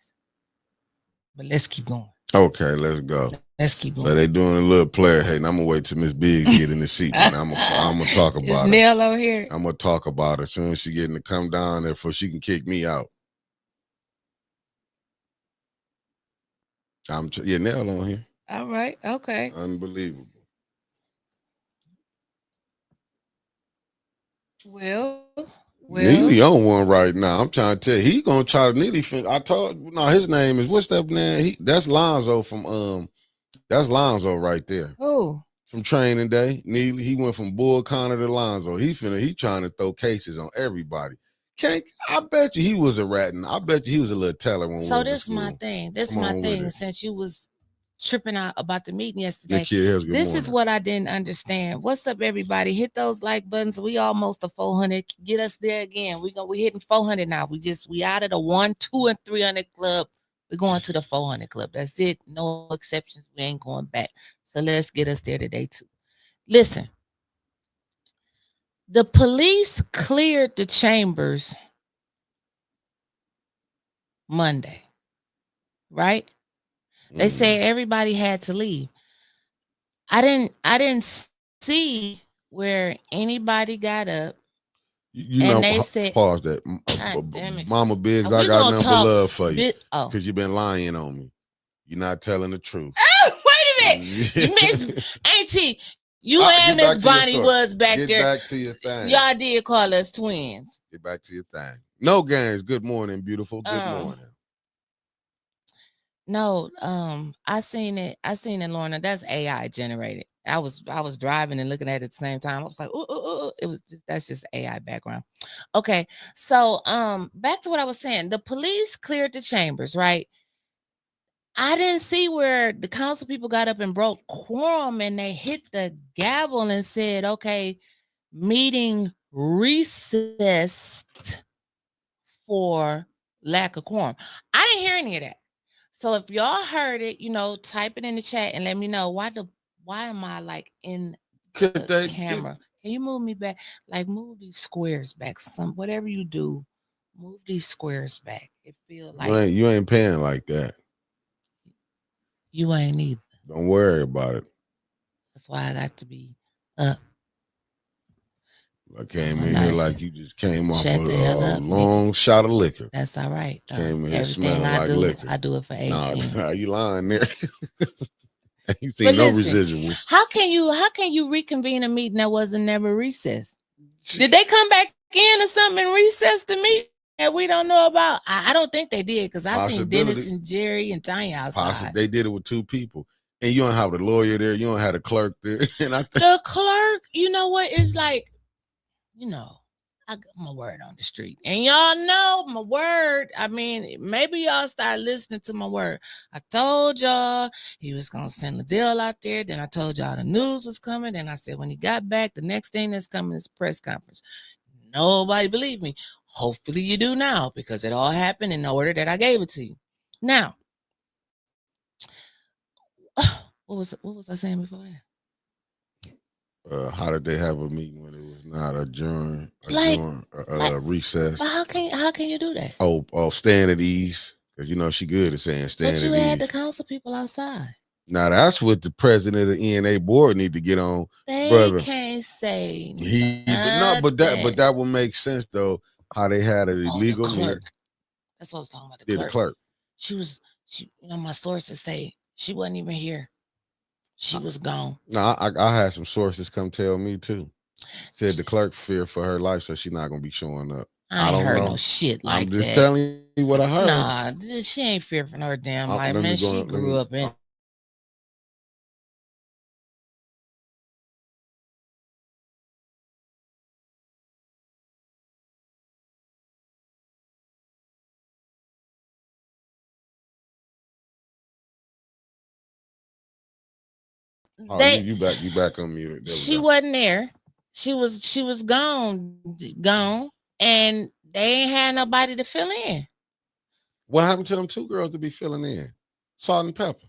But let's keep going. Okay, let's go. Let's keep going. So they doing a little player hating. I'm gonna wait till Miss Biggs get in the seat, and I'm gonna talk about it. Is Nell on here? I'm gonna talk about it as soon as she getting to come down there, before she can kick me out. Nell on here. All right. Okay. Unbelievable. Well. Neely on one right now. I'm trying to tell you, he gonna try to Neely. His name is, what's that man? That's Lonzo from that's Lonzo right there. Who? From Training Day. Neely, he went from Bull Connor to Lonzo. He trying to throw cases on everybody. I bet you he was a rat, and I bet you he was a little teller when we went to school. So this is my thing. This is my thing. Since you was tripping out about the meeting yesterday, this is what I didn't understand. What's up, everybody? Hit those like buttons. We almost to 400. Get us there again. We hitting 400 now. We out of the 1, 2, and 300 club. We're going to the 400 club. That's it. No exceptions. We ain't going back. So let's get us there today too. Listen, the police cleared the chambers Monday, right? They say everybody had to leave. I didn't see where anybody got up. They said, pause that. Mama Biggs, I got nothing but love for you. Because you've been lying on me. You're not telling the truth. Oh, wait a minute. Miss Auntie, you and Miss Bonnie was back there. Get back to your thing. Y'all did call us twins. Get back to your thing. No games. Good morning, beautiful. Good morning. No, I seen it, Lorna. That's AI generated. I was driving and looking at it at the same time. I was like, ooh. That's just AI background. Okay, so back to what I was saying. The police cleared the chambers, right? I didn't see where the council people got up and broke quorum and they hit the gavel and said, okay, meeting recessed for lack of quorum. I didn't hear any of that. So if y'all heard it, type it in the chat and let me know why am I like in the camera? Can you move me back? Like move these squares back. Whatever you do, move these squares back. It feels like you ain't paying like that. You ain't either. Don't worry about it. That's why I got to be up. I came in here like you just came off Shut the hell up, long shot of liquor. That's all right. Came in here Everything smelling like liquor. I do it for 18. Nah, you lying there. You see no residuals. How can you reconvene a meeting that wasn't never recessed? Did they come back in or something and recess the meeting that we don't know about? I don't think they did, because I seen Dennis and Jerry and Tanya outside. They did it with 2 people. And you don't have the lawyer there, you don't have the clerk there. And the clerk, you know what, is like, I got my word on the street. And y'all know my word. I mean, maybe y'all start listening to my word. I told y'all he was going to send the deal out there. Then I told y'all the news was coming. Then I said when he got back, the next thing that's coming is a press conference. Nobody believed me. Hopefully you do now, because it all happened in the order that I gave it to you. Now, what was I saying before that? How did they have a meeting when it was not adjourned, recess? But how can you do that? Oh, stand at ease, because she good at saying stand at ease. But you had the council people outside. Now that's what the president of the ENA board need to get on. They can't say but that would make sense though. How they had an illegal the clerk. That's what I was talking about. The clerk. She my sources say she wasn't even here. She was gone. No, I had some sources come tell me too. Said the clerk feared for her life, so she's not gonna be showing up. I don't heard no shit like that. I'm just telling you what I heard. Nah, she ain't fearing her damn life, man. She grew up in. You back on mute. She wasn't there. She was gone, and they ain't had nobody to fill in. What happened to them 2 girls to be filling in? Salt and Pepper.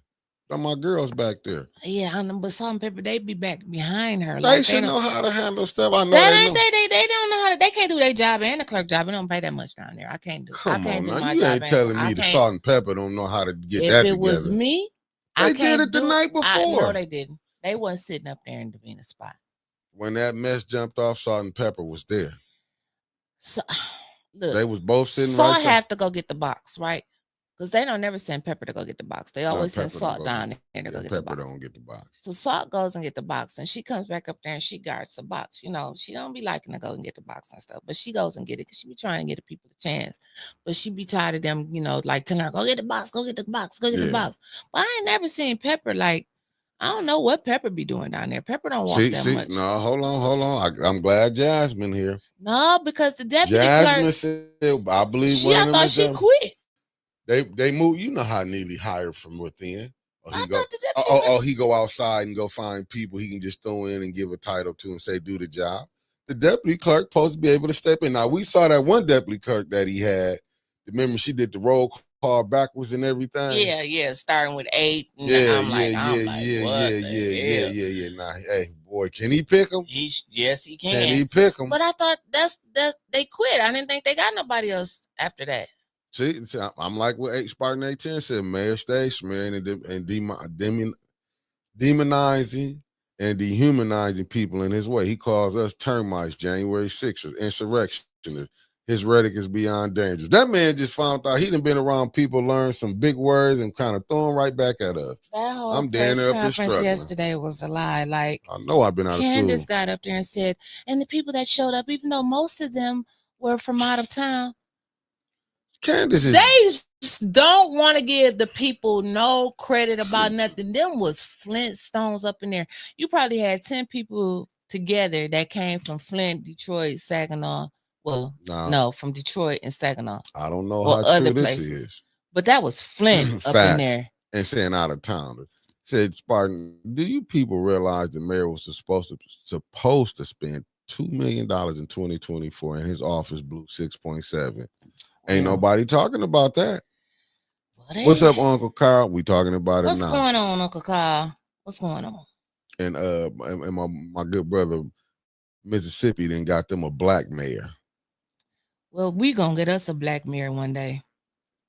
Them my girls back there. Yeah, I know, but Salt and Pepper, they be back behind her. They should know how to handle stuff. I know they don't know how to. They can't do their job and the clerk job. They don't pay that much down there. I can't do. Come on, now, you ain't telling me the Salt and Pepper don't know how to get that together. If it was me, they did it the night before. No, they didn't. They wasn't sitting up there in the spot. When that mess jumped off, Salt and Pepper was there. So, look, they was both sitting. Salt have to go get the box, right? Because they don't never send Pepper to go get the box. They always send Salt down there to go get the box. Pepper don't get the box. So Salt goes and get the box, and she comes back up there and she guards the box. She don't be liking to go and get the box and stuff, but she goes and get it because she be trying to get the people a chance. But she be tired of them, like telling her, go get the box, go get the box, go get the box. But I ain't never seen Pepper like. I don't know what Pepper be doing down there. Pepper don't walk that much. No, hold on. I'm glad Jasmine here. No, because the deputy Jasmine clerk, said, I believe I thought she quit. They moved. You know how Neely hired from within. He go outside and go find people he can just throw in and give a title to and say do the job. The deputy clerk supposed to be able to step in. Now we saw that one deputy clerk that he had. Remember, she did the roll call backwards and everything. Yeah, starting with 8. And yeah. Nah, hey, boy, can he pick him? Yes, he can. Can he pick him? But I thought that's they quit. I didn't think they got nobody else after that. See, I'm like what Spartan 810 said. Mayor stays smearing and demonizing and dehumanizing people in his way. He calls us termites, January 6th, insurrectionists. His rhetoric is beyond dangerous. That man just found out he done been around people, learned some big words, and kind of throw them right back at us. That whole press conference yesterday was a lie. Like, I know I've been out of school. Candace got up there and said, and the people that showed up, even though most of them were from out of town, they don't want to give the people no credit about nothing. Them was Flintstones up in there. You probably had 10 people together that came from Flint, Detroit, Saginaw. Well, no, from Detroit and Saginaw. I don't know how true this is. But that was Flint up in there. And saying out of town. Said, Spartan, do you people realize the mayor was supposed to spend $2 million in 2024 and his office blew 6.7? Ain't nobody talking about that. What's up, Uncle Carl? We talking about it now. What's going on, Uncle Carl? What's going on? And my good brother, Mississippi, then got them a black mayor. Well, we gonna get us a black mayor one day.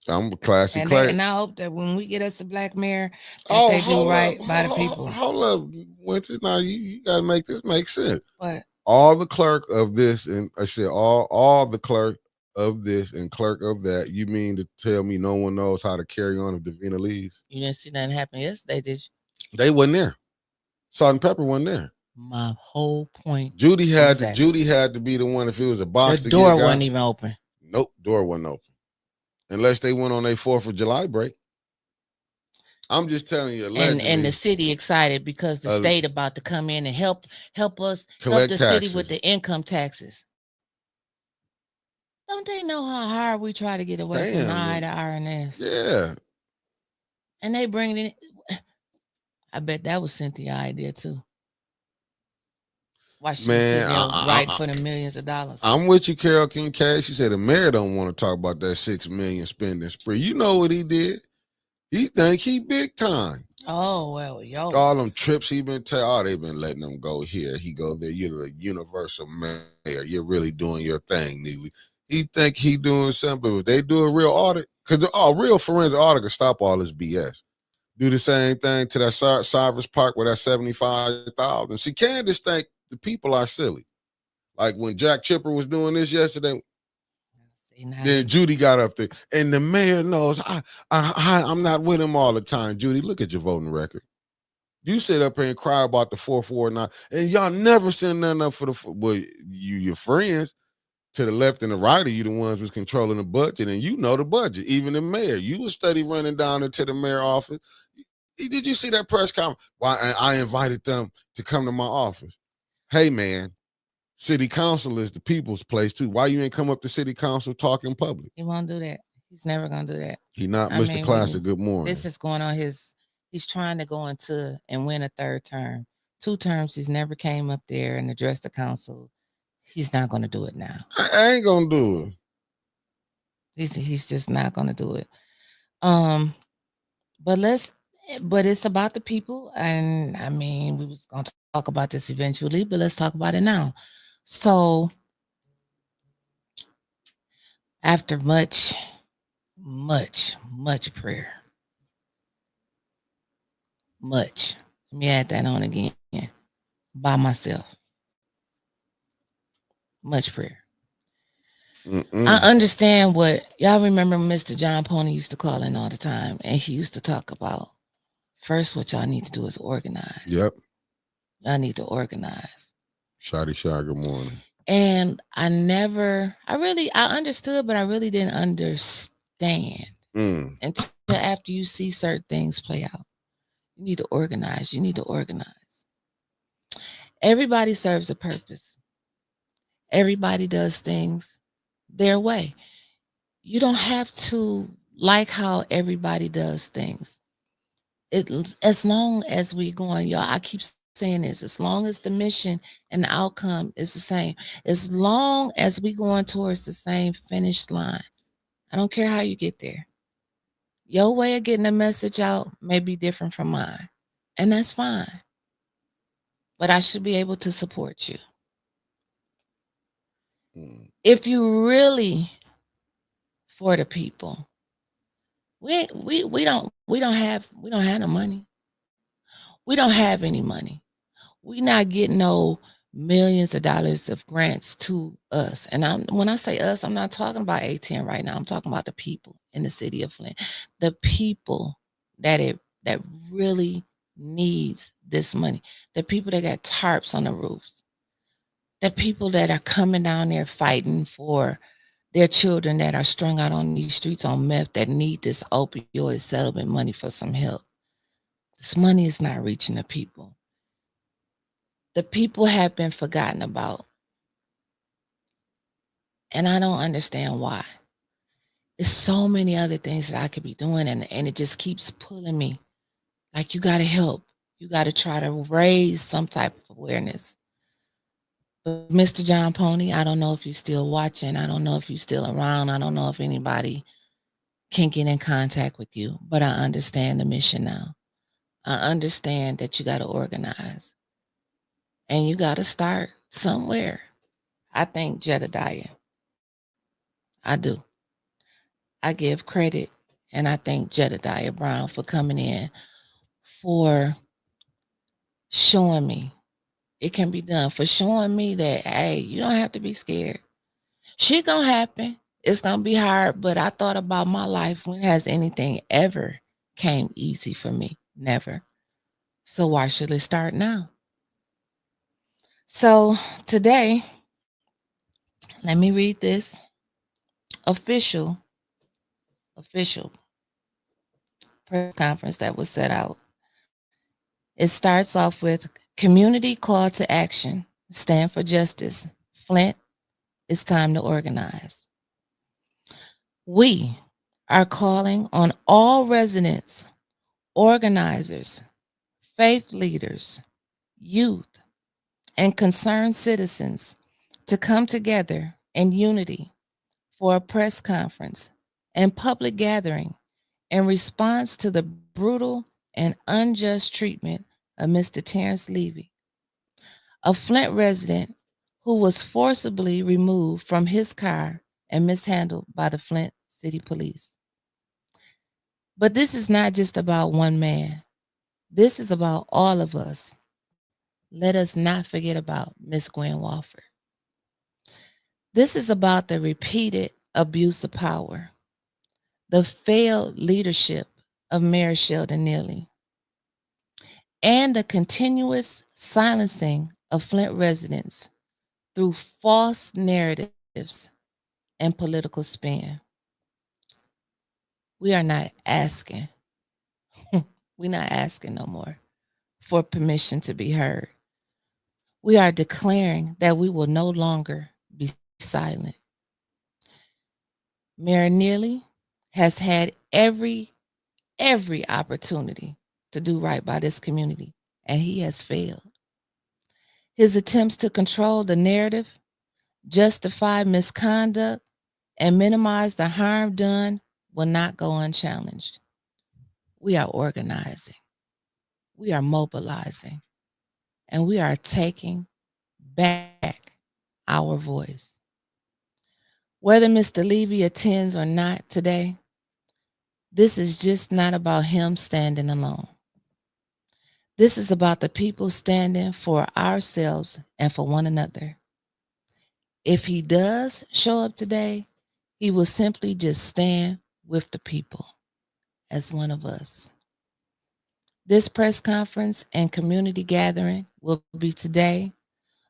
I'm a classy And I hope that when we get us a black mayor, that Oh, they do hold up, right by the people. hold up, Winter. Now you gotta make this make sense. What? All the clerk of this, and I said all the clerk of this and clerk of that. You mean to tell me no one knows how to carry on if Davina leaves? You didn't see nothing happen yesterday, did you? They wasn't there. Salt and Pepper wasn't there. My whole point. Judy had to be the one if it was a box. The door wasn't even open. Nope, door wasn't open unless they went on their 4th of July break. I'm just telling you, allegedly. And the city excited because the state about to come in and help us help the city with the income taxes. Don't they know how hard we try to get away from the IRS? Yeah. And they bring it in. I bet that was Cynthia's idea too. Why she was sitting there writing for the millions of dollars. I'm with you, Carol Kincaid. She said the mayor don't want to talk about that $6 million spending spree. You know what he did? He think he big time. Oh, well, yo. All them trips he been they've been letting him go here. He go there. You're the universal mayor. You're really doing your thing, Neely. He think he doing something, but if they do a real audit, because real forensic audit can stop all this BS. Do the same thing to that Cyrus Park with that 75,000. See, Candace think the people are silly. Like when Jack Chipper was doing this yesterday, then Judy got up there, and the mayor knows I'm not with him all the time. Judy, look at your voting record. You sit up here and cry about the 449, and y'all never send nothing up for your friends to the left and the right of you, the ones was controlling the budget, and you know the budget. Even the mayor, you was steady running down into the mayor office. Did you see that press conference? Why I invited them to come to my office. Hey, man. City council is the people's place too. Why you ain't come up to city council talk in public? He won't do that. He's never gonna do that. He not Mr. Classic. Good morning. This is going on he's trying to go into and win a 3rd term. 2 terms he's never came up there and addressed the council. He's not gonna do it now. I ain't gonna do it. He's just not gonna do it. But it's about the people, and I mean we was gonna talk about this eventually, but let's talk about it now. So after much prayer, let me add that on again, by myself, much prayer. I understand what y'all remember Mr. John Pony used to call in all the time, and he used to talk about first what y'all need to do is organize. Yep. Y'all need to organize. Shotty Shy, good morning. And I understood, but I really didn't understand until after you see certain things play out. You need to organize. You need to organize. Everybody serves a purpose. Everybody does things their way. You don't have to like how everybody does things. As long as we going, y'all, I keep saying this, as long as the mission and the outcome is the same, as long as we going towards the same finish line, I don't care how you get there. Your way of getting a message out may be different from mine, and that's fine. But I should be able to support you. If you really for the people, we don't have no money. We don't have any money. We not getting no millions of dollars of grants to us. And when I say us, I'm not talking about ATN right now. I'm talking about the people in the city of Flint, the people that really needs this money, the people that got tarps on the roofs, the people that are coming down there fighting for their children that are strung out on these streets on meth that need this opioid settlement money for some help. This money is not reaching the people. The people have been forgotten about. And I don't understand why. There's so many other things that I could be doing, and it just keeps pulling me. Like, you got to help. You got to try to raise some type of awareness. But Mr. John Pony, I don't know if you're still watching. I don't know if you're still around. I don't know if anybody can get in contact with you. But I understand the mission now. I understand that you got to organize. And you got to start somewhere. I think Jedediah. I do. I give credit and I thank Jedediah Brown for coming in, for showing me it can be done, for showing me that, hey, you don't have to be scared. Shit gonna happen. It's gonna be hard, but I thought about my life. When has anything ever came easy for me? Never. So why should it start now? So today, let me read this official official press conference that was set out. It starts off with community call to action, stand for justice. Flint, it's time to organize. We are calling on all residents, organizers, faith leaders, youth, and concerned citizens to come together in unity for a press conference and public gathering in response to the brutal and unjust treatment of Mr. Terrence Levy, a Flint resident who was forcibly removed from his car and mishandled by the Flint City Police. But this is not just about one man. This is about all of us. Let us not forget about Miss Gwen Walford. This is about the repeated abuse of power, the failed leadership of Mayor Sheldon Neely, and the continuous silencing of Flint residents through false narratives and political spin. We are not asking, we're not asking no more for permission to be heard. We are declaring that we will no longer be silent. Mayor Neely has had every opportunity to do right by this community, and he has failed. His attempts to control the narrative, justify misconduct, and minimize the harm done will not go unchallenged. We are organizing, we are mobilizing, and we are taking back our voice. Whether Mr. Levy attends or not today, this is just not about him standing alone. This is about the people standing for ourselves and for one another. If he does show up today, he will simply just stand with the people as one of us. This press conference and community gathering will be today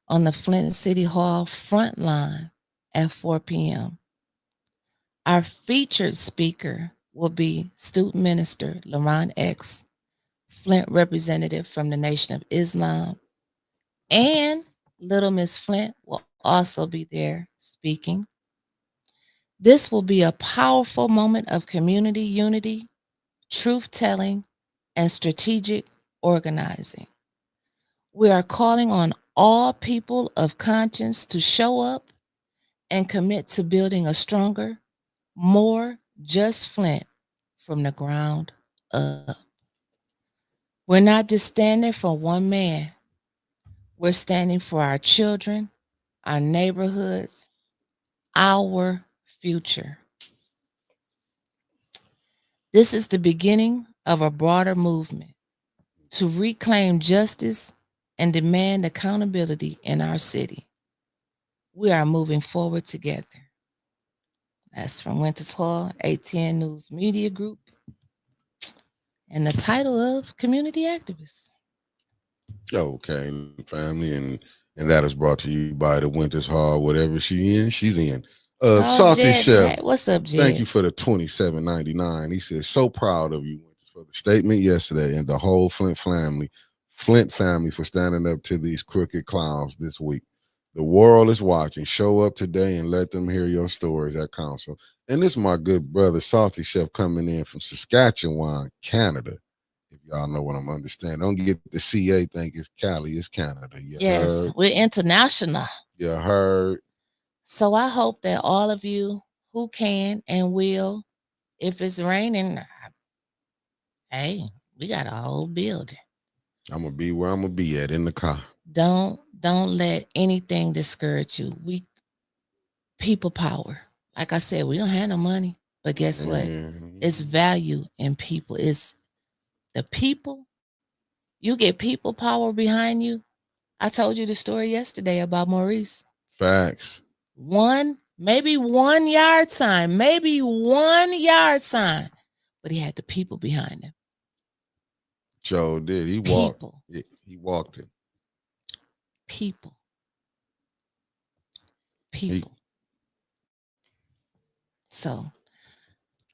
on the Flint City Hall front line at 4 p.m. Our featured speaker will be Student Minister LaRon X, Flint representative from the Nation of Islam, and Little Miss Flint will also be there speaking. This will be a powerful moment of community unity, truth telling, and strategic organizing. We are calling on all people of conscience to show up and commit to building a stronger, more just Flint from the ground up. We're not just standing for one man, we're standing for our children, our neighborhoods, our future. This is the beginning of a broader movement to reclaim justice and demand accountability in our city. We are moving forward together. That's from Winter's Hall, ATN News Media Group, and the title of Community Activist. Okay, family, and that is brought to you by the Winter's Hall. Whatever she's in. Oh, Salty Jed, Chef, hey, what's up, thank Jed? you for the $27.99. He says, so proud of you, Winters, for the statement yesterday and the whole Flint family for standing up to these crooked clowns this week. The world is watching. Show up today and let them hear your stories at council. And this is my good brother, Salty Chef, coming in from Saskatchewan, Canada. If y'all know what I'm understanding. Don't get the CA think it's Cali, it's Canada. You Yes, heard? we're international. You heard? So I hope that all of you who can and will, if it's raining, hey, we got a whole building. I'm gonna be where I'm gonna be at in the car. Don't let anything discourage you. We people power. Like I said, we don't have no money. But guess what? It's value in people. It's the people. You get people power behind you. I told you the story yesterday about Maurice. Facts. Maybe 1 yard sign, but he had the people behind him. Joe did. He walked. He walked it. People. So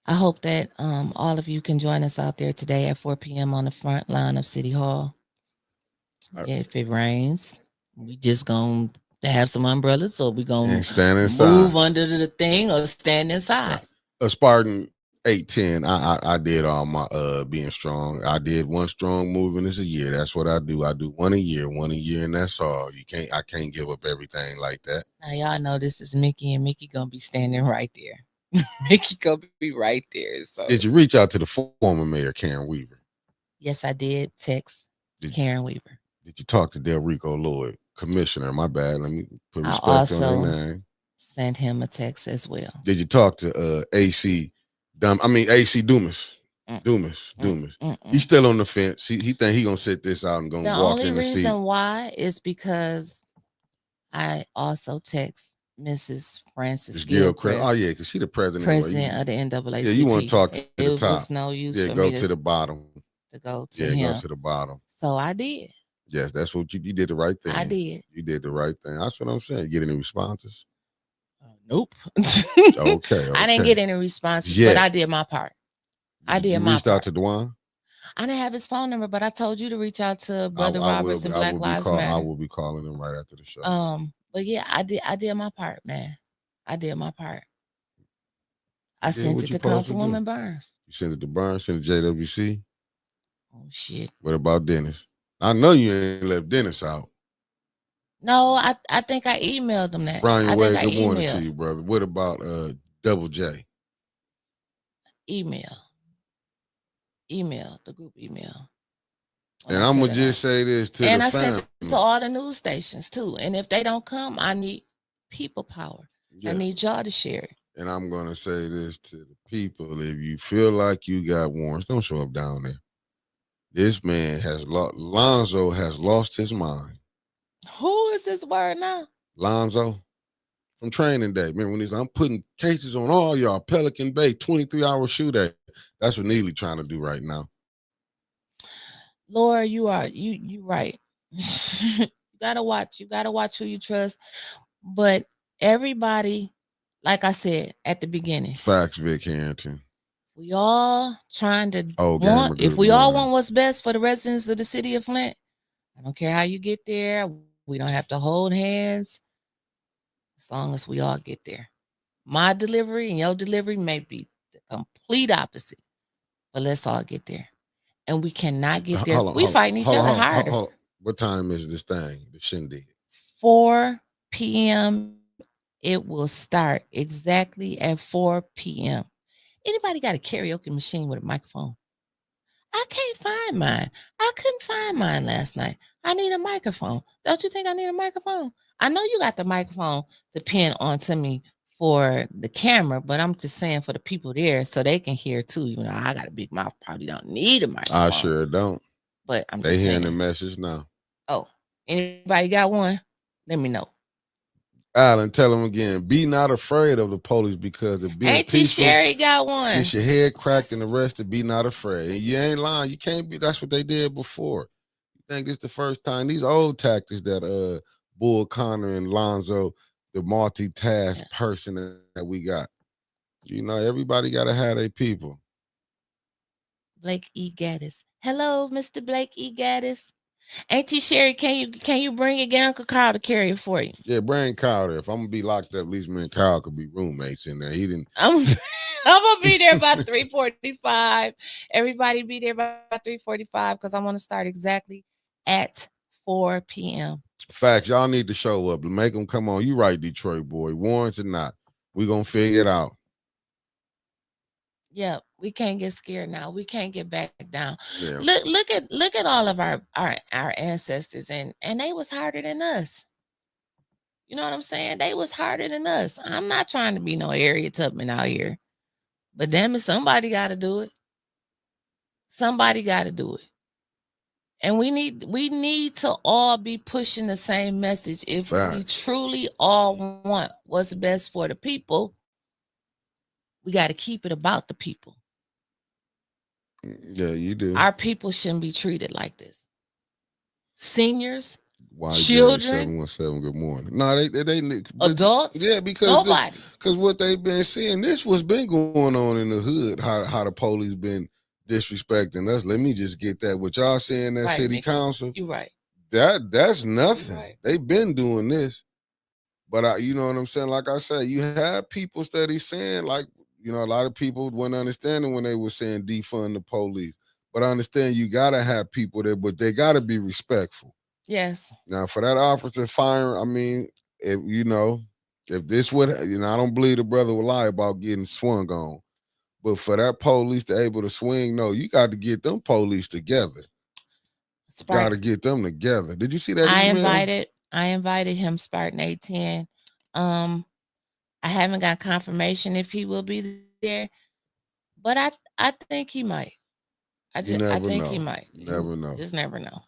I hope that all of you can join us out there today at 4 p.m. on the front line of City Hall. If it rains, we just gonna have some umbrellas, so we gonna stand inside, move under the thing, or stand inside. A Spartan 810. I did all my being strong. I did one strong movement as a year. That's what I do. I do one a year, and that's all. I can't give up everything like that. Now y'all know this is Mickey, and Mickey gonna be standing right there. Mickey gonna be right there. So did you reach out to the former mayor, Karen Weaver? Yes, I did. Text Karen Weaver. Did you talk to Delrico Lloyd, commissioner? My bad. Let me put respect on their name. Sent him a text as well. Did you talk to AC Dumas? Dumas. He's still on the fence. He think he gonna sit this out and gonna walk in the seat. The only reason why is because I also text Mrs. Francis Gilchrist. Oh yeah, because she the president of the NAACP. Yeah, you want to talk to the top. It was no use for go me to the bottom. To go to him. Go to the bottom. So I did. Yes, that's what you did the right thing. I did. You did the right thing. That's what I'm saying. You get any responses? Nope. Okay. I didn't get any responses, but I did my part. You reached out to Dwan? I didn't have his phone number, but I told you to reach out to Brother Roberts and Black Lives Matter. I will be calling him right after the show. But yeah, I did my part, man. I did my part. I sent it to Councilwoman Burns. You sent it to Burns, sent it to JWC? Oh shit. What about Dennis? I know you ain't left Dennis out. No, I think I emailed him that. Brian Wade, good morning to you, brother. What about Double J? Email, the group email. And I'm gonna just say this to and I sent it to all the news stations too. And if they don't come, I need people power. Yeah. I need y'all to share it. And I'm gonna say this to the people: if you feel like you got warrants, don't show up down there. This man Lonzo has lost his mind. Who is this word now? Lonzo from Training Day. Remember when he's I'm putting cases on all y'all, Pelican Bay, 23-hour shootout. That's what Neely trying to do right now. Laura, you right. You gotta watch who you trust. But everybody, like I said at the beginning. Facts, Vic Harrington. We all trying to if we all want what's best for the residents of the city of Flint, I don't care how you get there. We don't have to hold hands as long as we all get there. My delivery and your delivery may be the complete opposite, but let's all get there. And we cannot get there. We fighting each other harder. What time is this thing, the shindig? 4 p.m. It will start exactly at 4 p.m. Anybody got a karaoke machine with a microphone? I can't find mine. I couldn't find mine last night. I need a microphone. Don't you think I need a microphone? I know you got the microphone to pin onto me for the camera, but I'm just saying for the people there so they can hear too. You know, I got a big mouth, probably don't need a microphone. I sure don't. But I'm just hearing the message now. Oh, anybody got one? Let me know. Alan, tell them again, be not afraid of the police because if being Auntie peaceful, Sherry got one. Get your head cracked and arrested, be not afraid. And you ain't lying. You can't be. That's what they did before. You think this the first time? These old tactics that Bull Connor and Lonzo, the multitask person that we got. You know, everybody got to have their people. Blake E. Gaddis. Hello, Mr. Blake E. Gaddis. Auntie Sherry, can you bring your Uncle Carl to carry it for you? Yeah, bring Carl there. If I'm gonna be locked up, at least me and Carl could be roommates in there. He didn't. I'm gonna be there by 3:45. Everybody be there by 3:45 because I want to start exactly at 4 p.m. Facts, y'all need to show up. Make them come on. You right, Detroit boy. Warrants or not, we gonna figure it out. Yeah, we can't get scared now. We can't get back down. Yeah. Look at all of our ancestors and they was harder than us. You know what I'm saying? They was harder than us. I'm not trying to be no Harriet Tubman out here. But damn it, somebody got to do it. Somebody got to do it. And we need to all be pushing the same message. If we truly all want what's best for the people, we got to keep it about the people. Yeah, you do. Our people shouldn't be treated like this. Seniors, YJ 717. Good morning. No, they adults. Yeah, because what they've been seeing, this what's been going on in the hood. How the police been disrespecting us. Let me just get that. What y'all saying that city Mickey. council? You're right. That's nothing. Right. They've been doing this, but you know what I'm saying. Like I said, you have people steady saying, like, you know, a lot of people weren't understanding when they were saying defund the police. But I understand you gotta have people there, but they gotta be respectful. Yes. Now for that officer firing, I mean, if this would, I don't believe the brother will lie about getting swung on. But for that police to able to swing, no, you got to get them police together. Got to get them together. Did you see that email? I invited him Spartan 810. I haven't got confirmation if he will be there, but I think he might. I think he might. You never know. Just never know.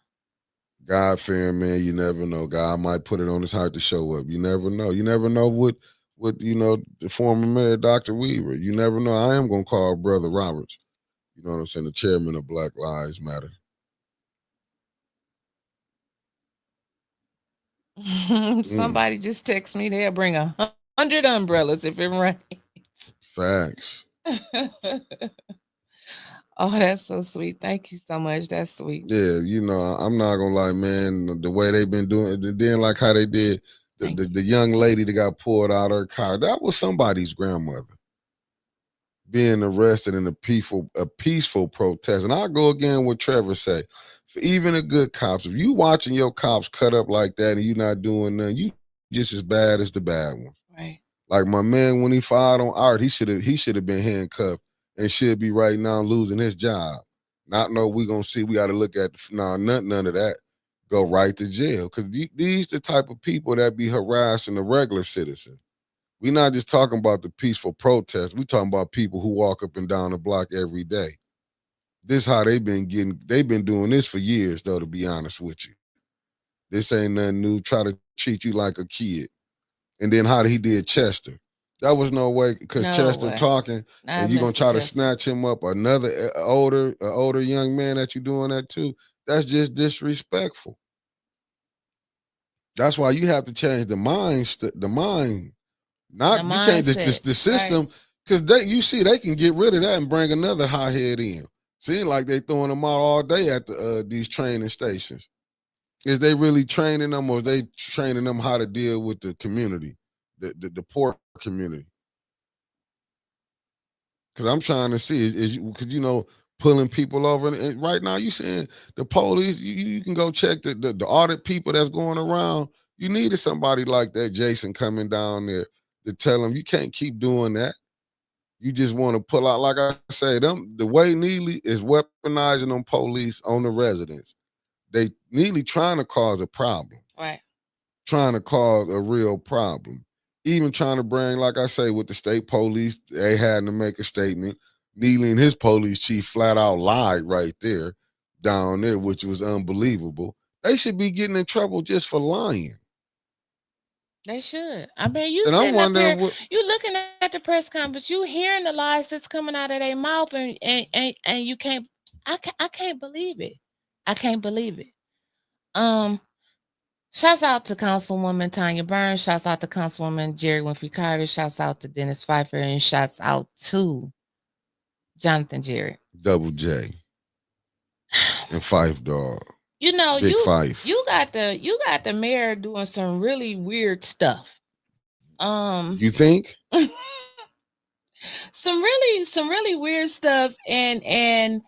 God-fearing man, you never know. God might put it on his heart to show up. You never know. You never know what the former mayor, Dr. Weaver. You never know. I am going to call Brother Roberts. You know what I'm saying? The chairman of Black Lives Matter. Somebody just text me they'll bring 100 umbrellas if it rains. Facts. Oh, that's so sweet. Thank you so much. That's sweet. Yeah, I'm not gonna lie, man. The way they've been doing it, then like how they did the young lady that got pulled out of her car, that was somebody's grandmother being arrested in a peaceful protest. And I'll go again what Trevor say. For even the good cops, if you watching your cops cut up like that and you not doing nothing, you just as bad as the bad ones. Right. Like my man, when he fired on Art, he should have been handcuffed and should be right now losing his job. Not know we gonna see. We got to look at none of that. Go right to jail because these the type of people that be harassing the regular citizen. We're not just talking about the peaceful protest. We talking about people who walk up and down the block every day. This how they've been doing this for years, though, to be honest with you. This ain't nothing new. Try to treat you like a kid. And then how he did Chester. That was no way, because Chester talking, and you're going to try to snatch him up. Another older young man that you're doing that to, that's just disrespectful. That's why you have to change the mind. Not you can't the system, because you see they can get rid of that and bring another hothead in. Seems like they throwing them out all day at these training stations. Is they really training them, or is they training them how to deal with the community, the poor community? Because I'm trying to see because pulling people over, and right now you saying the police, you can go check the audit people that's going around. You needed somebody like that, Jason, coming down there to tell them you can't keep doing that. You just want to pull out, like I say, the way Neely is weaponizing them police on the residents. They Neely trying to cause a problem. Right. Trying to cause a real problem. Even trying to bring, like I say, with the state police, they had to make a statement. Neely and his police chief flat out lied right there, down there, which was unbelievable. They should be getting in trouble just for lying. They should. I mean, you sitting up here, you looking at the press conference, you hearing the lies that's coming out of their mouth, and you can't. I can't believe it. I can't believe it. Shouts out to Councilwoman Tanya Burns. Shouts out to Councilwoman Jerry Winfrey Carter. Shouts out to Dennis Pfeiffer, and shouts out to Jonathan Jarrett. Double J and Fife Dog. You got the mayor doing some really weird stuff. You think? some really weird stuff, and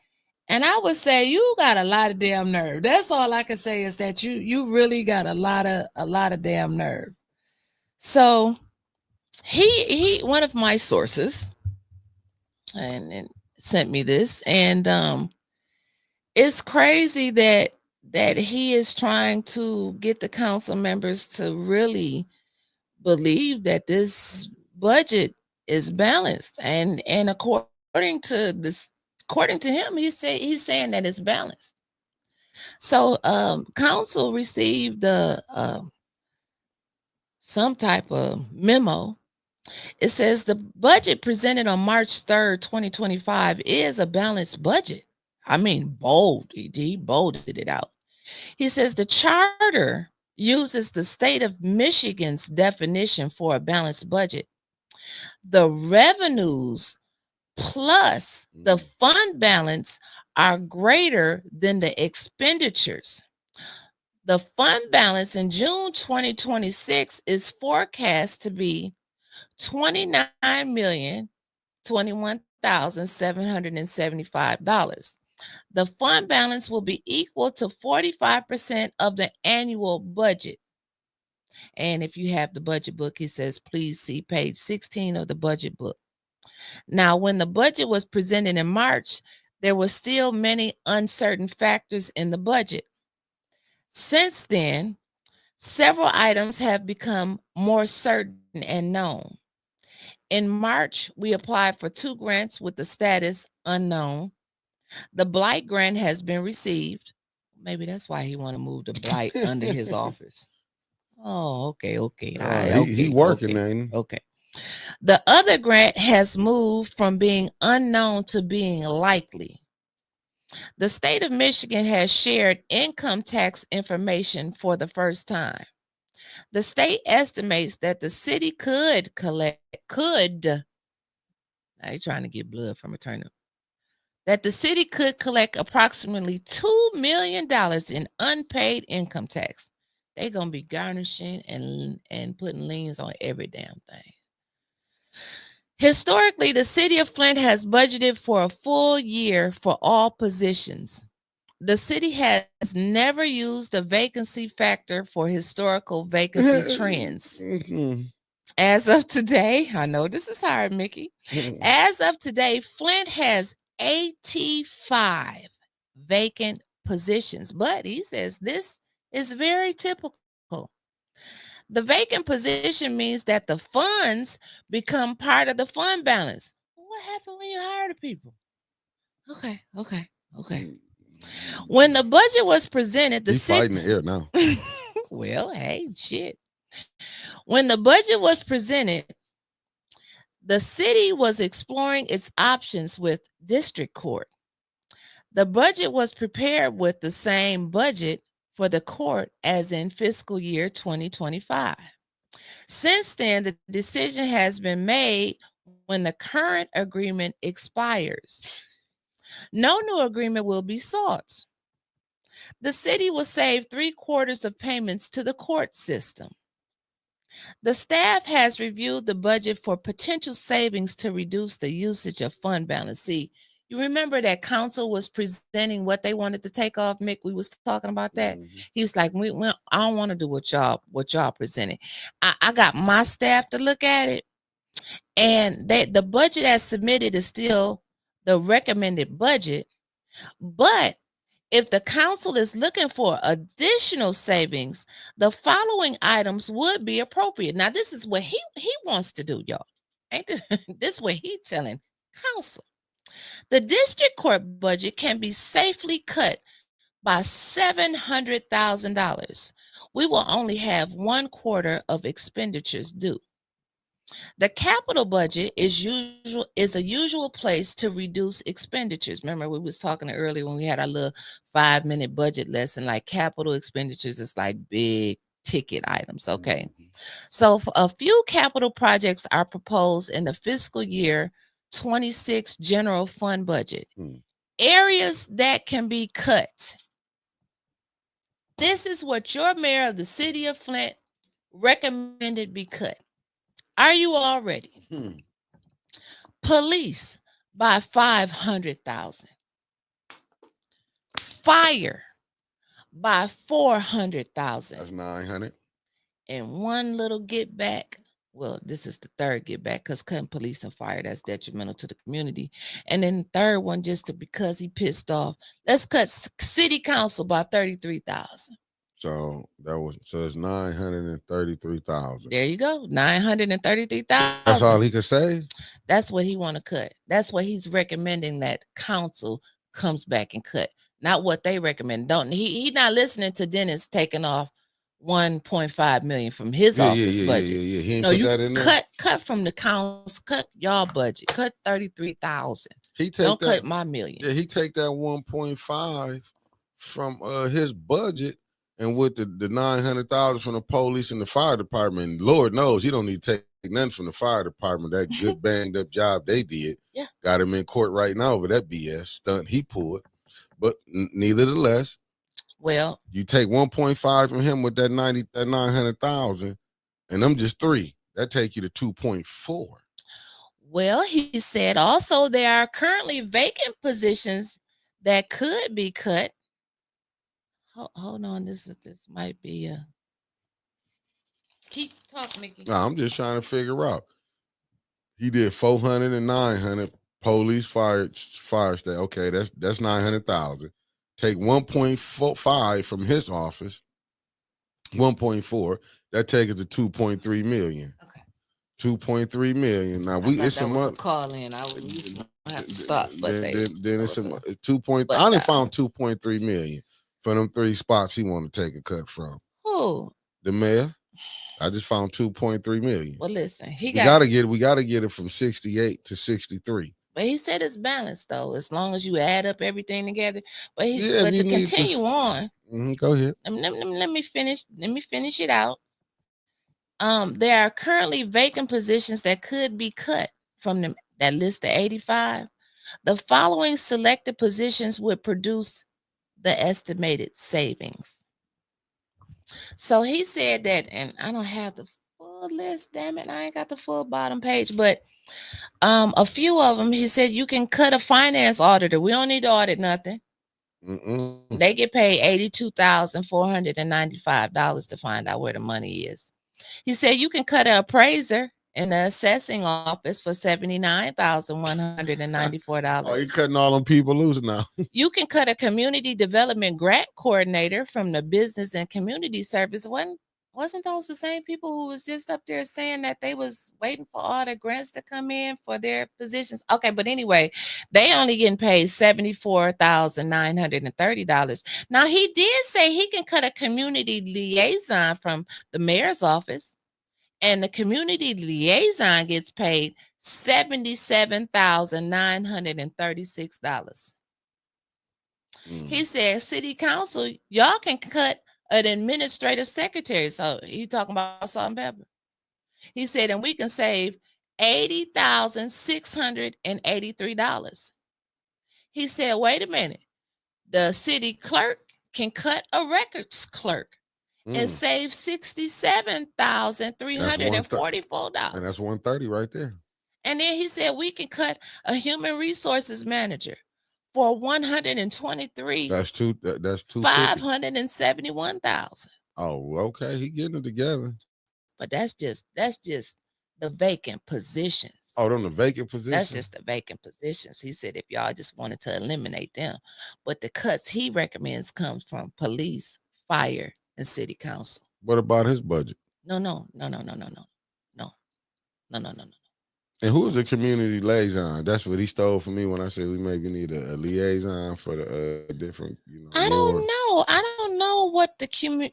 I would say you got a lot of damn nerve. That's all I can say is that you really got a lot of damn nerve. So he one of my sources and sent me this, and it's crazy that he is trying to get the council members to really believe that this budget is balanced, and according according to him, he's saying that it's balanced. So council received some type of memo. It says the budget presented on March 3rd, 2025 is a balanced budget. I mean, bold. He bolded it out. He says the charter uses the state of Michigan's definition for a balanced budget. The revenues plus the fund balance are greater than the expenditures. The fund balance in June 2026 is forecast to be $29,021,775. The fund balance will be equal to 45% of the annual budget. And if you have the budget book, it says, please see page 16 of the budget book. Now, when the budget was presented in March, there were still many uncertain factors in the budget. Since then, several items have become more certain and known. In March, we applied for 2 grants with the status unknown. The blight grant has been received. Maybe that's why he want to move the blight under his office. Oh, okay. He working, ain't he? Okay. The other grant has moved from being unknown to being likely. The state of Michigan has shared income tax information for the first time. The state estimates that the city could, now you're trying to get blood from a turnip, that the city could collect approximately $2 million in unpaid income tax. They're going to be garnishing and putting liens on every damn thing. Historically, the city of Flint has budgeted for a full year for all positions. The city has never used a vacancy factor for historical vacancy trends. As of today, I know this is hard, Mickey. As of today, Flint has 85 vacant positions, but he says this is very typical. The vacant position means that the funds become part of the fund balance. What happened when you hired people? Okay. When the budget was presented, the city fighting the air now. Well, hey, shit. When the budget was presented, the city was exploring its options with district court. The budget was prepared with the same budget for the court as in fiscal year 2025. Since then, the decision has been made when the current agreement expires. No new agreement will be sought. The city will save 3/4 of payments to the court system. The staff has reviewed the budget for potential savings to reduce the usage of fund balance. See, you remember that council was presenting what they wanted to take off, Mick? We was talking about that. He was like, I don't want to do what y'all presented. I got my staff to look at it, and the budget as submitted is still the recommended budget. But if the council is looking for additional savings, the following items would be appropriate. Now, this is what he wants to do, y'all. Ain't this what he telling council? The district court budget can be safely cut by $700,000. We will only have 1/4 of expenditures due. The capital budget is a usual place to reduce expenditures. Remember, we was talking earlier when we had our little 5-minute budget lesson, like capital expenditures is like big ticket items. Okay. So a few capital projects are proposed in the fiscal year 26 general fund budget. Areas that can be cut. This is what your mayor of the city of Flint recommended be cut. Are you all ready? Police by $500,000. Fire by $400,000. That's $900. And one little get back. Well, this is the third get back because cutting police and fire, that's detrimental to the community. And then the third one, because he pissed off, let's cut city council by $33,000. So it's $933,000. There you go, $933,000. That's all he could say. That's what he want to cut. That's what he's recommending that council comes back and cut. Not what they recommend. Don't he not listening to Dennis taking off 1.5 million from his office budget. He ain't no, put you that in there. cut from the council, cut y'all budget, cut 33,000. Don't cut my million. Yeah, he take that 1.5 from his budget, and with the 900,000 from the police and the fire department. Lord knows he don't need to take nothing from the fire department. That good banged up job they did. Yeah, got him in court right now over that BS stunt he pulled. But nevertheless, well, you take 1.5 from him with that 900,000, and them just 3. That take you to 2.4. Well, he said also there are currently vacant positions that could be cut. Hold on, this might be a. Keep talking, Mickey. No, I'm just trying to figure out. He did 400 and 900 police fire state. Okay, that's 900,000. Take 1.5 from his office. 1.4. That takes it to 2.3 million. Okay. 2.3 million. Now it's a call in. I will have to stop. But then it's a 2. I done found 2.3 million for them 3 spots he want to take a cut from. Who? The mayor. I just found 2.3 million. Well, listen, we gotta get it from 68 to 63. But he said it's balanced though, as long as you add up everything together. But to continue on, go ahead. Let me finish. Let me finish it out. There are currently vacant positions that could be cut from that list of 85. The following selected positions would produce the estimated savings. So he said that, and I don't have the full list, damn it, I ain't got the full bottom page, but a few of them, he said you can cut a finance auditor. We don't need to audit nothing. They get paid $82,495 to find out where the money is. He said you can cut an appraiser in the assessing office for $79,194. Oh, you cutting all them people loose now. You can cut a community development grant coordinator from the business and community service. Wasn't those the same people who was just up there saying that they was waiting for all the grants to come in for their positions? Okay, but anyway, they only getting paid $74,930. Now, he did say he can cut a community liaison from the mayor's office, and the community liaison gets paid $77,936. He said, city council, y'all can cut an administrative secretary. So he talking about salt and pepper. He said, and we can save $80,683. He said, wait a minute. The city clerk can cut a records clerk and save $67,344. And that's 130 right there. And then he said we can cut a human resources manager for $123,000. That's $571,000. Oh, okay. He getting it together. But that's just the vacant positions. Oh, them the vacant positions? That's just the vacant positions. He said if y'all just wanted to eliminate them. But the cuts he recommends comes from police, fire, and city council. What about his budget? No. And who's the community liaison? That's what he stole from me when I said we maybe need a liaison for the different, I don't know. I don't know what the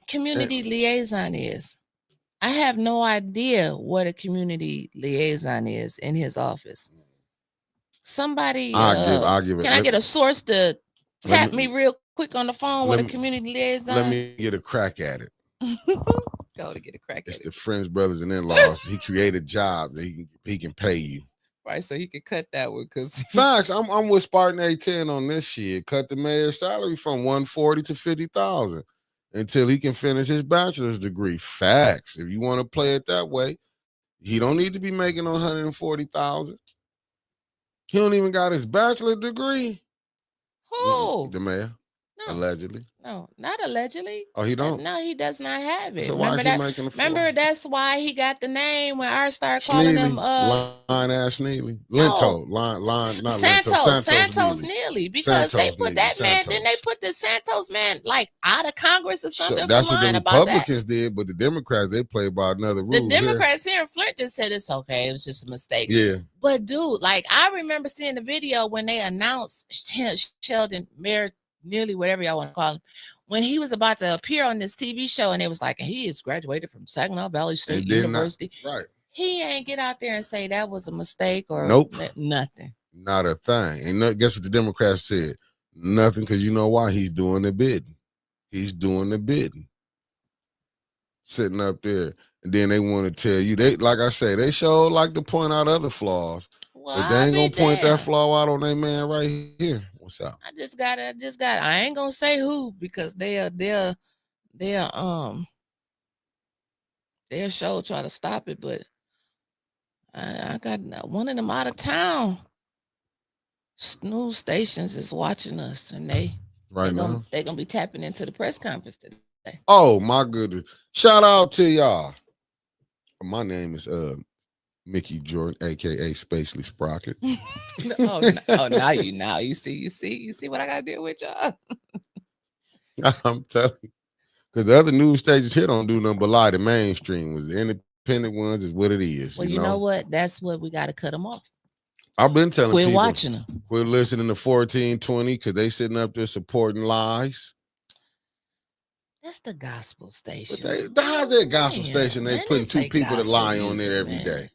community liaison is. I have no idea what a community liaison is in his office. Somebody, I'll give it. Can I get a source to tap me real quick on the phone with a community liaison? Let me get a crack at it. Go to get a crack at it. It's the friends, brothers, and in-laws. He created a job that he can pay you. Right, so he can cut that one because facts. I'm with Spartan A10 on this shit. Cut the mayor's salary from $140,000 to $50,000 until he can finish his bachelor's degree. Facts. If you want to play it that way, he don't need to be making $140,000. He don't even got his bachelor's degree. Who? The mayor. No, Allegedly. No, not allegedly. Oh, he don't? No, he does not have it. So why is he making the Remember, that's why he got the name when I started calling him line ass Neely. No. Line, not Santos Neely. Because they put that man, then they Santos. put the Santos man like out of Congress or something. So that's what the Republicans did, but the Democrats, they play by another rule. The Democrats here in Flint just said it's okay. It was just a mistake. Yeah. But dude, like I remember seeing the video when they announced Sheldon, Mayor Neely, whatever y'all want to call him, when he was about to appear on this TV show, and it was like, he is graduated from Saginaw Valley State University. Right. He ain't get out there and say that was a mistake or nothing. Not a thing. And guess what the Democrats said? Nothing, because you know why? He's doing the bidding. He's doing the bidding. Sitting up there. And then they want to tell you, they like I say, they sure like to point out other flaws. Well, but they ain't gonna point that flaw out on that man right here. What's up? I just got I ain't gonna say who because they'll show try to stop it, but I got one of them out of town news stations is watching us, and they're gonna be tapping into the press conference today. Oh my goodness! Shout out to y'all. My name is Mickey Jordan, aka Spacely Sprocket. Now you see what I gotta deal with, y'all. I'm telling you, because the other news stations here don't do nothing but lie. The mainstream was the independent ones is what it is. Well, you know what? That's what we got to cut them off. I've been telling people, quit watching them. Quit listening to 1420 because they sitting up there supporting lies. That's the gospel station. How's that gospel station? They putting two people that lie on there every day.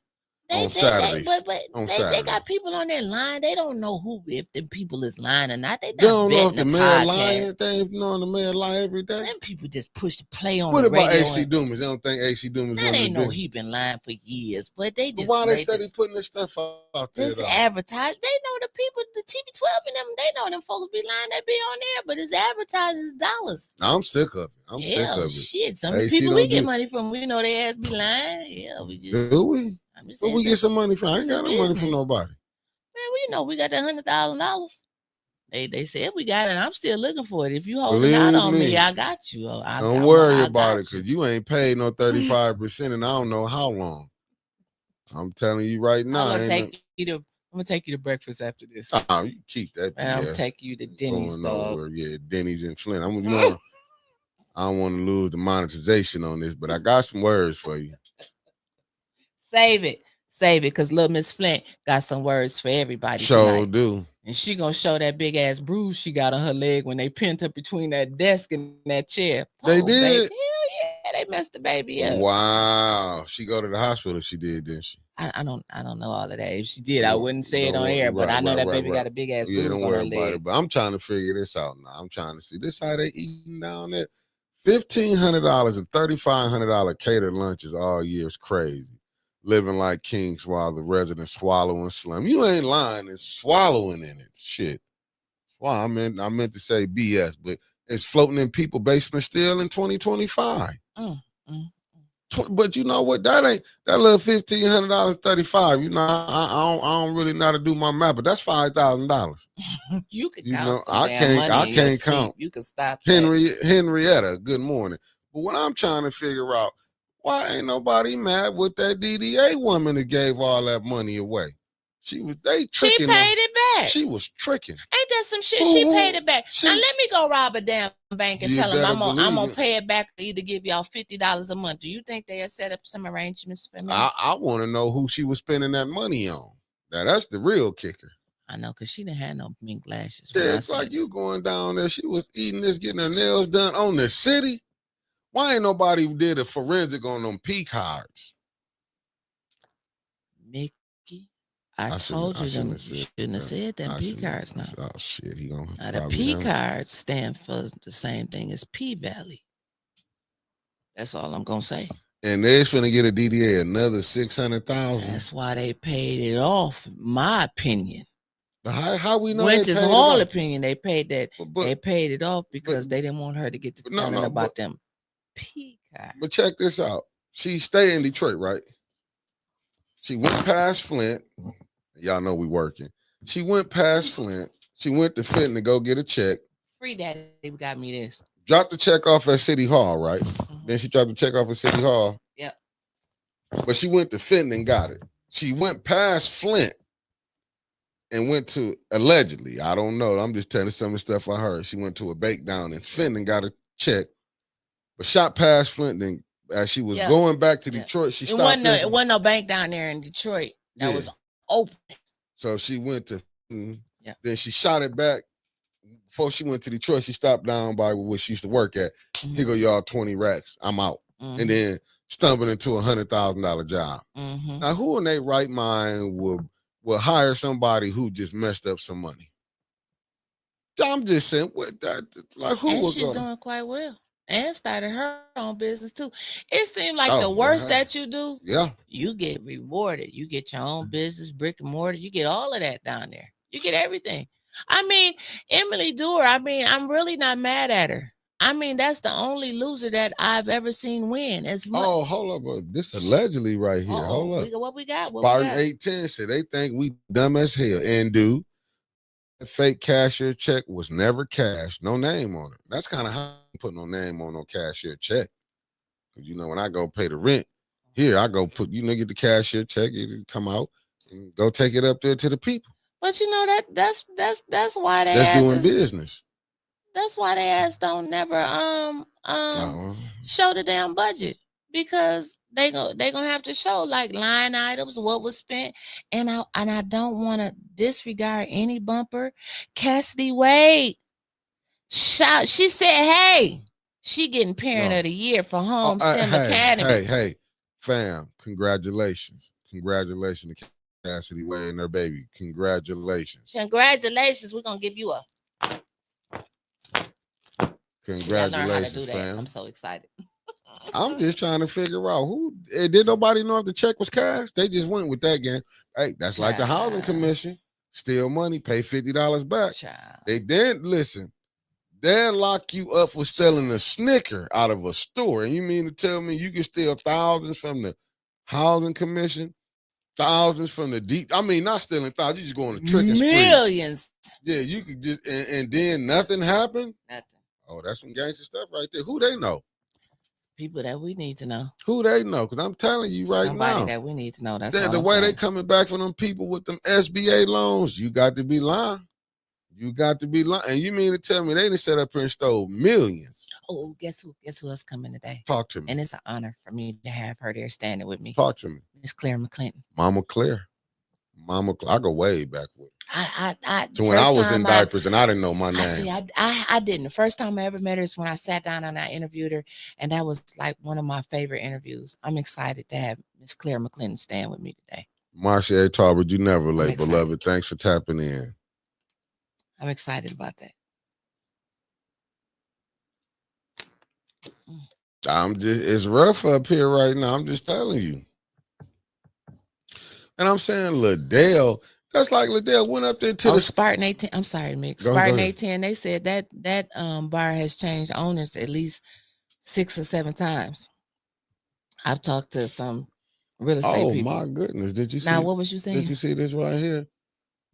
On Saturdays. They got people on there lying. They don't know if the people is lying or not. They don't know if the mayor lying. They ain't knowing the mayor lie every day. Them people just push the play on. What about AC Dumas? They don't think AC Dumas. They know he been lying for years, but they just. Why they steady putting this stuff out there? This advertise. They know the people, the TB12 and them. They know them folks be lying. They be on there, but it's advertising dollars. I'm sick of it. I'm sick of it. Shit, some of the people we get money from, we know they ass be lying. Yeah, we just. Do we? Where we get some money from? I ain't got no money from nobody. Man, we got that $100,000. They said we got it. I'm still looking for it. If you holding out on me, I got you. Don't worry about it, because you ain't paid no 35%, and I don't know how long. I'm telling you right now. I'm gonna take you to breakfast after this. Oh, you keep that. I'm gonna take you to Denny's. Yeah, Denny's in Flint. I don't want to lose the monetization on this, but I got some words for you. Save it, because little Miss Flint got some words for everybody. Sure do. And she gonna show that big ass bruise she got on her leg when they pinned her between that desk and that chair. They did. Baby. Hell yeah, they messed the baby up. Wow, she go to the hospital. She did, didn't she? I don't know all of that. If she did, I wouldn't say it on air. But I know that baby got a big ass bruise on her leg. About it. But I'm trying to figure this out now. I'm trying to see this how they eating down there. $1,500 and $3,500 catered lunches all year is crazy. Living like kings while the residents swallowing slum. You ain't lying. It's swallowing in it. Shit. Well, I meant to say BS, but it's floating in people's basement still in 2025. But you know what? That ain't that little $1,500, $35. You know, I don't really know how to do my math, but that's $5,000. You could count. I can't count. You can stop. Henrietta. Good morning. But what I'm trying to figure out. Why ain't nobody mad with that DDA woman that gave all that money away? They tricking. She paid it back. She was tricking. Ain't that some shit? She paid it back. Now let me go rob a damn bank and tell them I'm gonna pay it back or either give y'all $50 a month. Do you think they had set up some arrangements for me? I want to know who she was spending that money on. Now that's the real kicker. I know, because she didn't have no mink lashes. Yeah, it's like you going down there. She was eating this, getting her nails done on the city. Why ain't nobody did a forensic on them P cards? Mickey, I told you them. You shouldn't have said them P cards now. Oh shit, he gonna. Now the P cards stand for the same thing as P Valley. That's all I'm gonna say. And they're finna get a DDA another $600,000. That's why they paid it off. My opinion. But how we know? Winter's whole opinion. They paid that. They paid it off because they didn't want her to get to telling about them. But check this out. She stay in Detroit, right? She went past Flint. Y'all know we working. She went past Flint. She went to Fenton to go get a check. Free daddy got me this. Dropped the check off at City Hall, right? Mm-hmm. Then she dropped the check off at City Hall. Yep. But she went to Fenton and got it. She went past Flint and went to, allegedly, I don't know. I'm just telling you some of the stuff I heard. She went to a bake down in Fenton and got a check, but shot past Flint. Then as she was going back to Detroit, she stopped. It wasn't no bank down there in Detroit that was open. So she went to, then she shot it back. Before she went to Detroit, she stopped down by where she used to work at. Mm-hmm. Here go y'all 20 racks. I'm out. Mm-hmm. And then stumbled into $100,000 job. Mm-hmm. Now, who in their right mind will hire somebody who just messed up some money? I'm just saying, what that like who? And she's doing quite well, and started her own business too. It seemed like the worst that you do, you get rewarded. You get your own business, brick and mortar. You get all of that down there. You get everything. I mean, Emily Dewar, I'm really not mad at her. I mean, that's the only loser that I've ever seen win. Oh, hold up. This allegedly right here. Hold up. What we got? Spartan 810 said they think we dumb as hell. And do that fake cashier check was never cashed. No name on it. That's kind of how I put no name on no cashier check. Because, when I go pay the rent, here I go put, get the cashier check, it come out, and go take it up there to the people. But that's why that's doing business. That's why they ass don't never show the damn budget, because they gonna have to show like line items, what was spent, and I don't want to disregard any bumper. Cassidy Wade, she said, hey, she getting parent of the year for Home STEM Academy. Hey, fam, congratulations to Cassidy Wade and her baby. Congratulations. We're gonna give you a. Congratulations, fam. I'm so excited. I'm just trying to figure out who. Did nobody know if the check was cashed? They just went with that game. Hey, that's like the housing commission. Steal money, pay $50 back. They didn't listen. They'll lock you up for stealing a Snicker out of a store. And you mean to tell me you can steal thousands from the housing commission? Thousands from the deep. I mean, not stealing thousands. You just going to trick and spree. Millions. Yeah, you could just and then nothing happened. Nothing. Oh, that's some gangster stuff right there. Who they know? People that we need to know. Who they know? Because I'm telling you right Somebody now. Somebody that we need to know. That's the way they coming back from them people with them SBA loans. You got to be lying. And you mean to tell me they didn't set up here and stole millions? Oh, guess who else coming today? Talk to me. And it's an honor for me to have her there standing with me. Talk to me. Miss Claire McClinton. Mama Claire. I go way back with her. So when I was in diapers and I didn't know my name. I didn't. The first time I ever met her is when I sat down and I interviewed her, and that was like one of my favorite interviews. I'm excited to have Miss Claire McClinton stand with me today. Marcia A. Talbot, you never late, beloved. Thanks for tapping in. I'm excited about that. It's rough up here right now. I'm just telling you. And I'm saying Liddell, that's like Liddell went up there to the Spartan 18. I'm sorry, Mick. Spartan 18, they said that bar has changed owners at least 6 or 7 times. I've talked to some real estate people. Oh my goodness. Did you see? Now, what was you saying? Did you see this right here?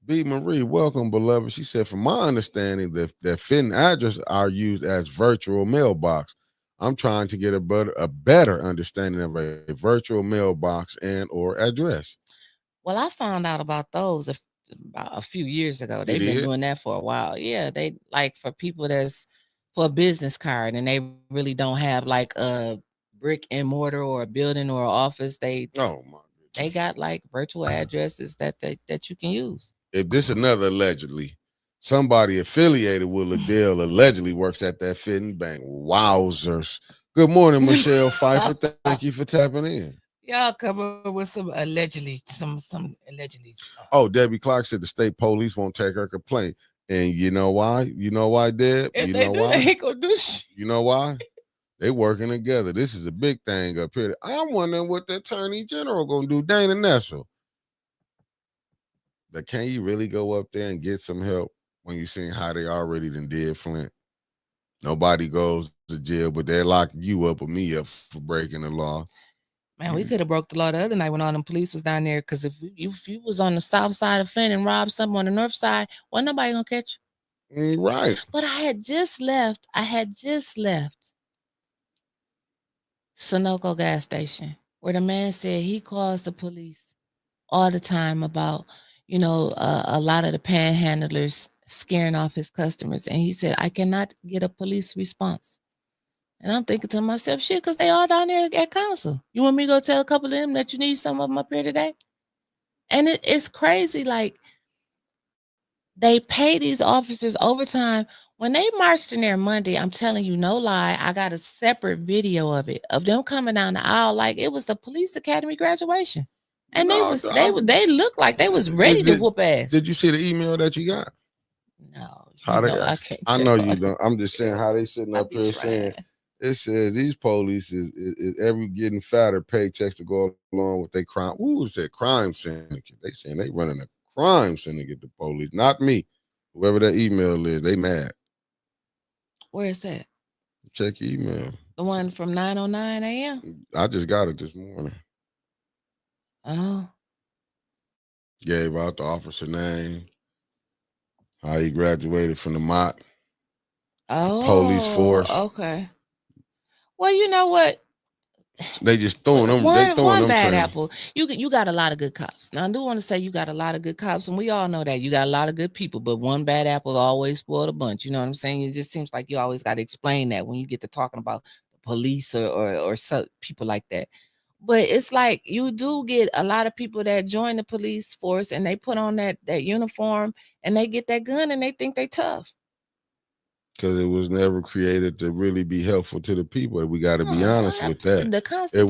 B. Marie, welcome, beloved. She said, from my understanding, that Fenton address are used as virtual mailbox. I'm trying to get a better understanding of a virtual mailbox and or address. Well, I found out about those about a few years ago. They've been doing that for a while. Yeah, they like for people that's for a business card and they really don't have like a brick and mortar or a building or an office. They got like virtual addresses that you can use. If this another allegedly, somebody affiliated with Liddell allegedly works at that Fenton Bank. Wowzers. Good morning, Michelle Pfeiffer. Thank you for tapping in. Y'all come up with some allegedly. Oh, Debbie Clark said the state police won't take her complaint. And you know why? You know why, Deb? If you they know do, why? they ain't gonna do shit. You know why? They working together. This is a big thing up here. I'm wondering what the attorney general gonna do, Dana Nessel. But can you really go up there and get some help when you seen how they already did Flint? Nobody goes to jail, but they're locking you up or me up for breaking the law. Man, we could have broke the law the other night when all them police was down there. Because if you was on the south side of Flint and robbed something on the north side, wasn't nobody gonna catch you. Right. But I had just left. Sunoco gas station where the man said he calls the police all the time about, a lot of the panhandlers scaring off his customers. And he said, I cannot get a police response. And I'm thinking to myself, shit, because they all down there at council. You want me to go tell a couple of them that you need some of them up here today? And it's crazy. Like, they pay these officers overtime. When they marched in there Monday, I'm telling you, no lie, I got a separate video of it, of them coming down the aisle like it was the police academy graduation. And No, they looked like they was ready to whoop ass. Did you see the email that you got? No, I can't. I know you don't. I'm just saying how they sitting up here saying it says these police is every getting fatter paychecks to go along with their crime. Ooh, it said crime syndicate. They saying they running a crime syndicate. The police, not me. Whoever that email is, they mad. Where is that? Check your email. The one from 9:09 a.m. I just got it this morning. Oh. Gave out the officer name, how he graduated from the MOT. Oh, police force. Okay. Well, you know what? They just throwing them. They throwing one them bad trains. apple. You got a lot of good cops. Now I do want to say you got a lot of good cops, and we all know that you got a lot of good people. But one bad apple always spoil a bunch. You know what I'm saying? It just seems like you always got to explain that when you get to talking about the police or people like that. But it's like you do get a lot of people that join the police force and they put on that uniform and they get that gun and they think they tough. Because it was never created to really be helpful to the people. We got to be honest with that. The Constitution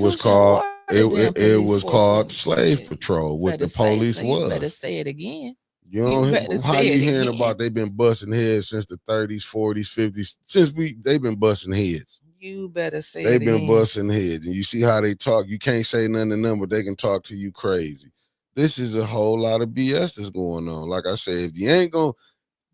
it was called slave patrol. What the police was. You better say it again. How you hearing about they've been busting heads since the 30s, 40s, 50s? They've been busting heads. You better say they've been busting heads, and you see how they talk. You can't say nothing to them, but they can talk to you crazy. This is a whole lot of BS that's going on. Like I said, if you ain't gonna.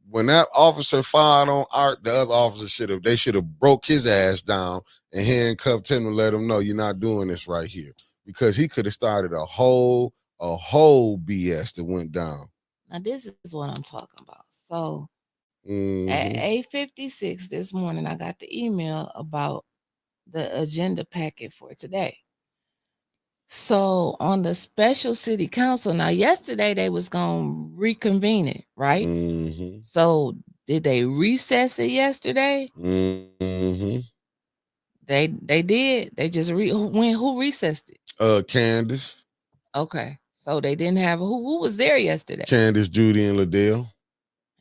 When that officer fired on Art, the other officer should have broke his ass down and handcuffed him and let him know you're not doing this right here, because he could have started a whole BS that went down. Now this is what I'm talking about. So at 8:56 this morning, I got the email about the agenda packet for today. So on the special city council, now yesterday they was gonna reconvene it, right? So did they recess it yesterday? They did. They just who recessed it? Candace. Okay, so they didn't have who was there yesterday? Candace, Judy, and Liddell.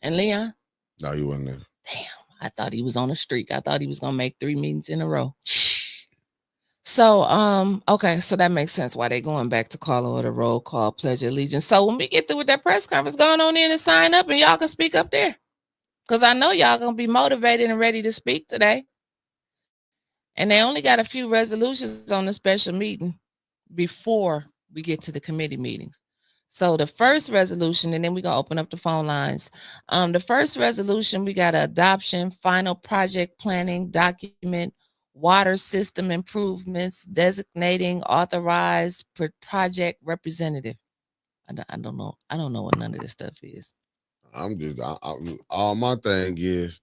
And Leon? No, you wasn't there. Damn, I thought he was on a streak. I thought he was gonna make 3 meetings in a row. So, okay, so that makes sense why they going back to call over the roll call, pledge allegiance. So when we get through with that press conference, going on in and sign up, and y'all can speak up there, because I know y'all gonna be motivated and ready to speak today. And they only got a few resolutions on the special meeting before we get to the committee meetings. So the first resolution, and then we're gonna open up the phone lines. The first resolution, we got an adoption, final project planning document, water system improvements, designating authorized project representative. I don't know. I don't know what none of this stuff is. All my thing is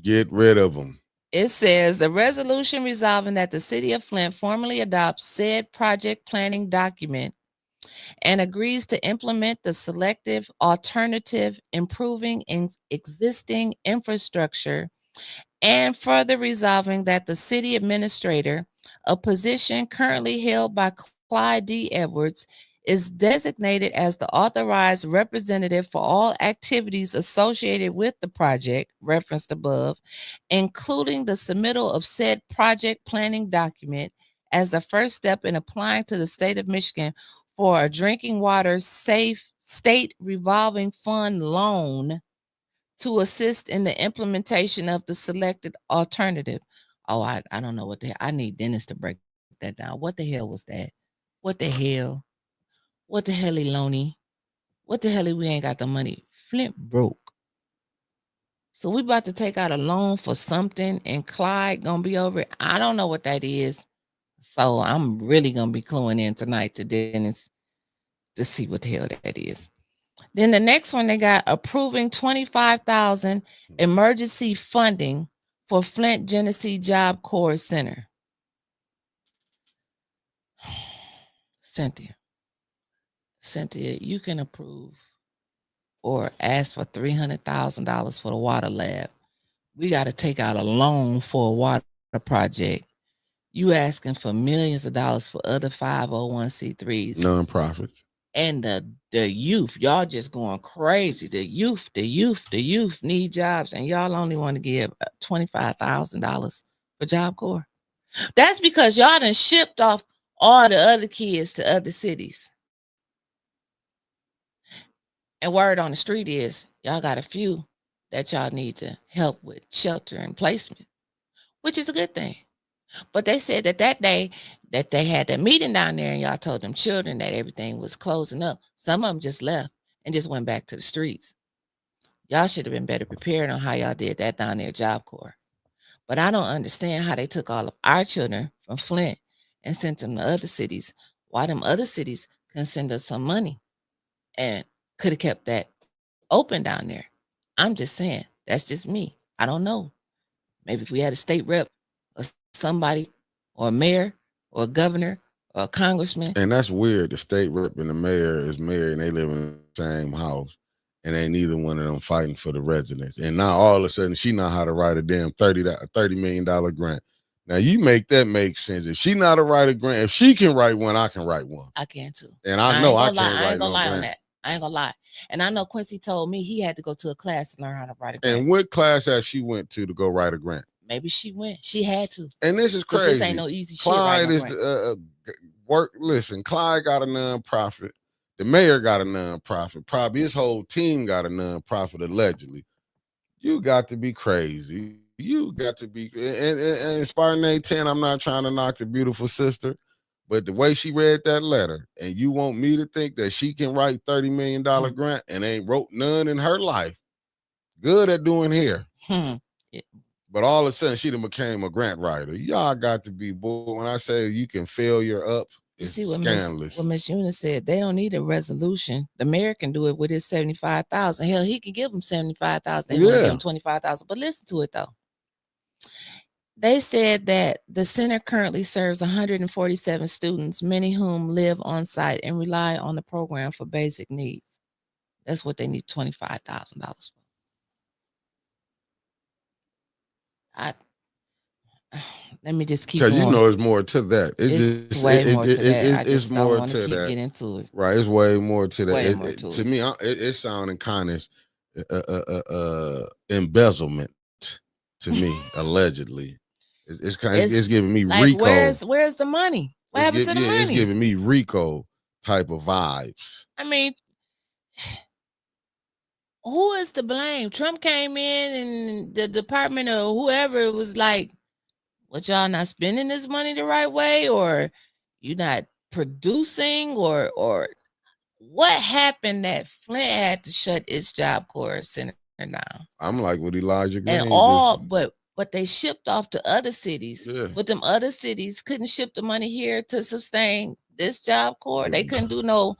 get rid of them. It says the resolution resolving that the city of Flint formally adopts said project planning document and agrees to implement the selective alternative improving existing infrastructure, and further resolving that the city administrator, a position currently held by Clyde D. Edwards, is designated as the authorized representative for all activities associated with the project referenced above, including the submittal of said project planning document as the first step in applying to the state of Michigan for a drinking water safe state revolving fund loan to assist in the implementation of the selected alternative. Oh, I don't know what I need Dennis to break that down. What the hell was that? What the hell? What the hell, Loney? What the hell, we ain't got the money? Flint broke. So we about to take out a loan for something and Clyde gonna be over it. I don't know what that is. So I'm really gonna be cluing in tonight to Dennis to see what the hell that is. Then the next one, they got approving 25,000 emergency funding for Flint Genesee Job Corps Center. Cynthia, you can approve or ask for $300,000 for the water lab. We got to take out a loan for a water project. You asking for millions of dollars for other 501c3s, nonprofits, and the youth. Y'all just going crazy. The youth need jobs, and y'all only want to give $25,000 for Job Corps. That's because y'all done shipped off all the other kids to other cities. And word on the street is y'all got a few that y'all need to help with shelter and placement, which is a good thing. But they said that day that they had that meeting down there and y'all told them children that everything was closing up. Some of them just left and just went back to the streets. Y'all should have been better prepared on how y'all did that down there, Job Corps. But I don't understand how they took all of our children from Flint and sent them to other cities. Why them other cities can send us some money and could have kept that open down there. I'm just saying, that's just me. I don't know. Maybe if we had a state rep or somebody or a mayor or a governor or a congressman. And that's weird. The state rep and the mayor is married and they live in the same house. And ain't neither one of them fighting for the residents. And now all of a sudden she know how to write a damn $30 million grant. Now you make that make sense. If she not to write a grant, if she can write one, I can write one. I can too. And I know I can't I write ain't gonna no lie grant. on that. I ain't gonna lie. And I know Quincy told me he had to go to a class to learn how to write a grant. And what class has she went to go write a grant? Maybe she went. She had to. And this is crazy. This ain't no easy Clyde shit. Clyde is work. Listen, Clyde got a nonprofit. The mayor got a nonprofit. Probably his whole team got a nonprofit, allegedly. You got to be crazy. You got to be. And Spartan 10, I'm not trying to knock the beautiful sister, but the way she read that letter, and you want me to think that she can write $30 million grant and ain't wrote none in her life, good at doing hair. Yeah. But all of a sudden, she done became a grant writer. Y'all got to be, boy, when I say you can fill your up, it's scandalous. What Miss Eunice said, they don't need a resolution. The mayor can do it with his 75,000. Hell, he can give them 75,000. They want to give them 25,000. But listen to it though. They said that the center currently serves 147 students, many whom live on site and rely on the program for basic needs. That's what they need $25,000 for. Let me just keep. Because you know, it's more to that. It's way more to that. It's more to that. Get into it. Right. It's way more to that. To me, it's sounding kind of embezzlement to me, allegedly. It's giving me like RICO. Where's the money? What happened to the money? It's giving me RICO type of vibes. I mean, who is to blame? Trump came in and the department or whoever was like, what, y'all not spending this money the right way, or you not producing, or what happened that Flint had to shut its Job Corps center down? I'm like with Elijah Green. And but they shipped off to other cities. Yeah. But them other cities couldn't ship the money here to sustain this Job Corps. They couldn't do no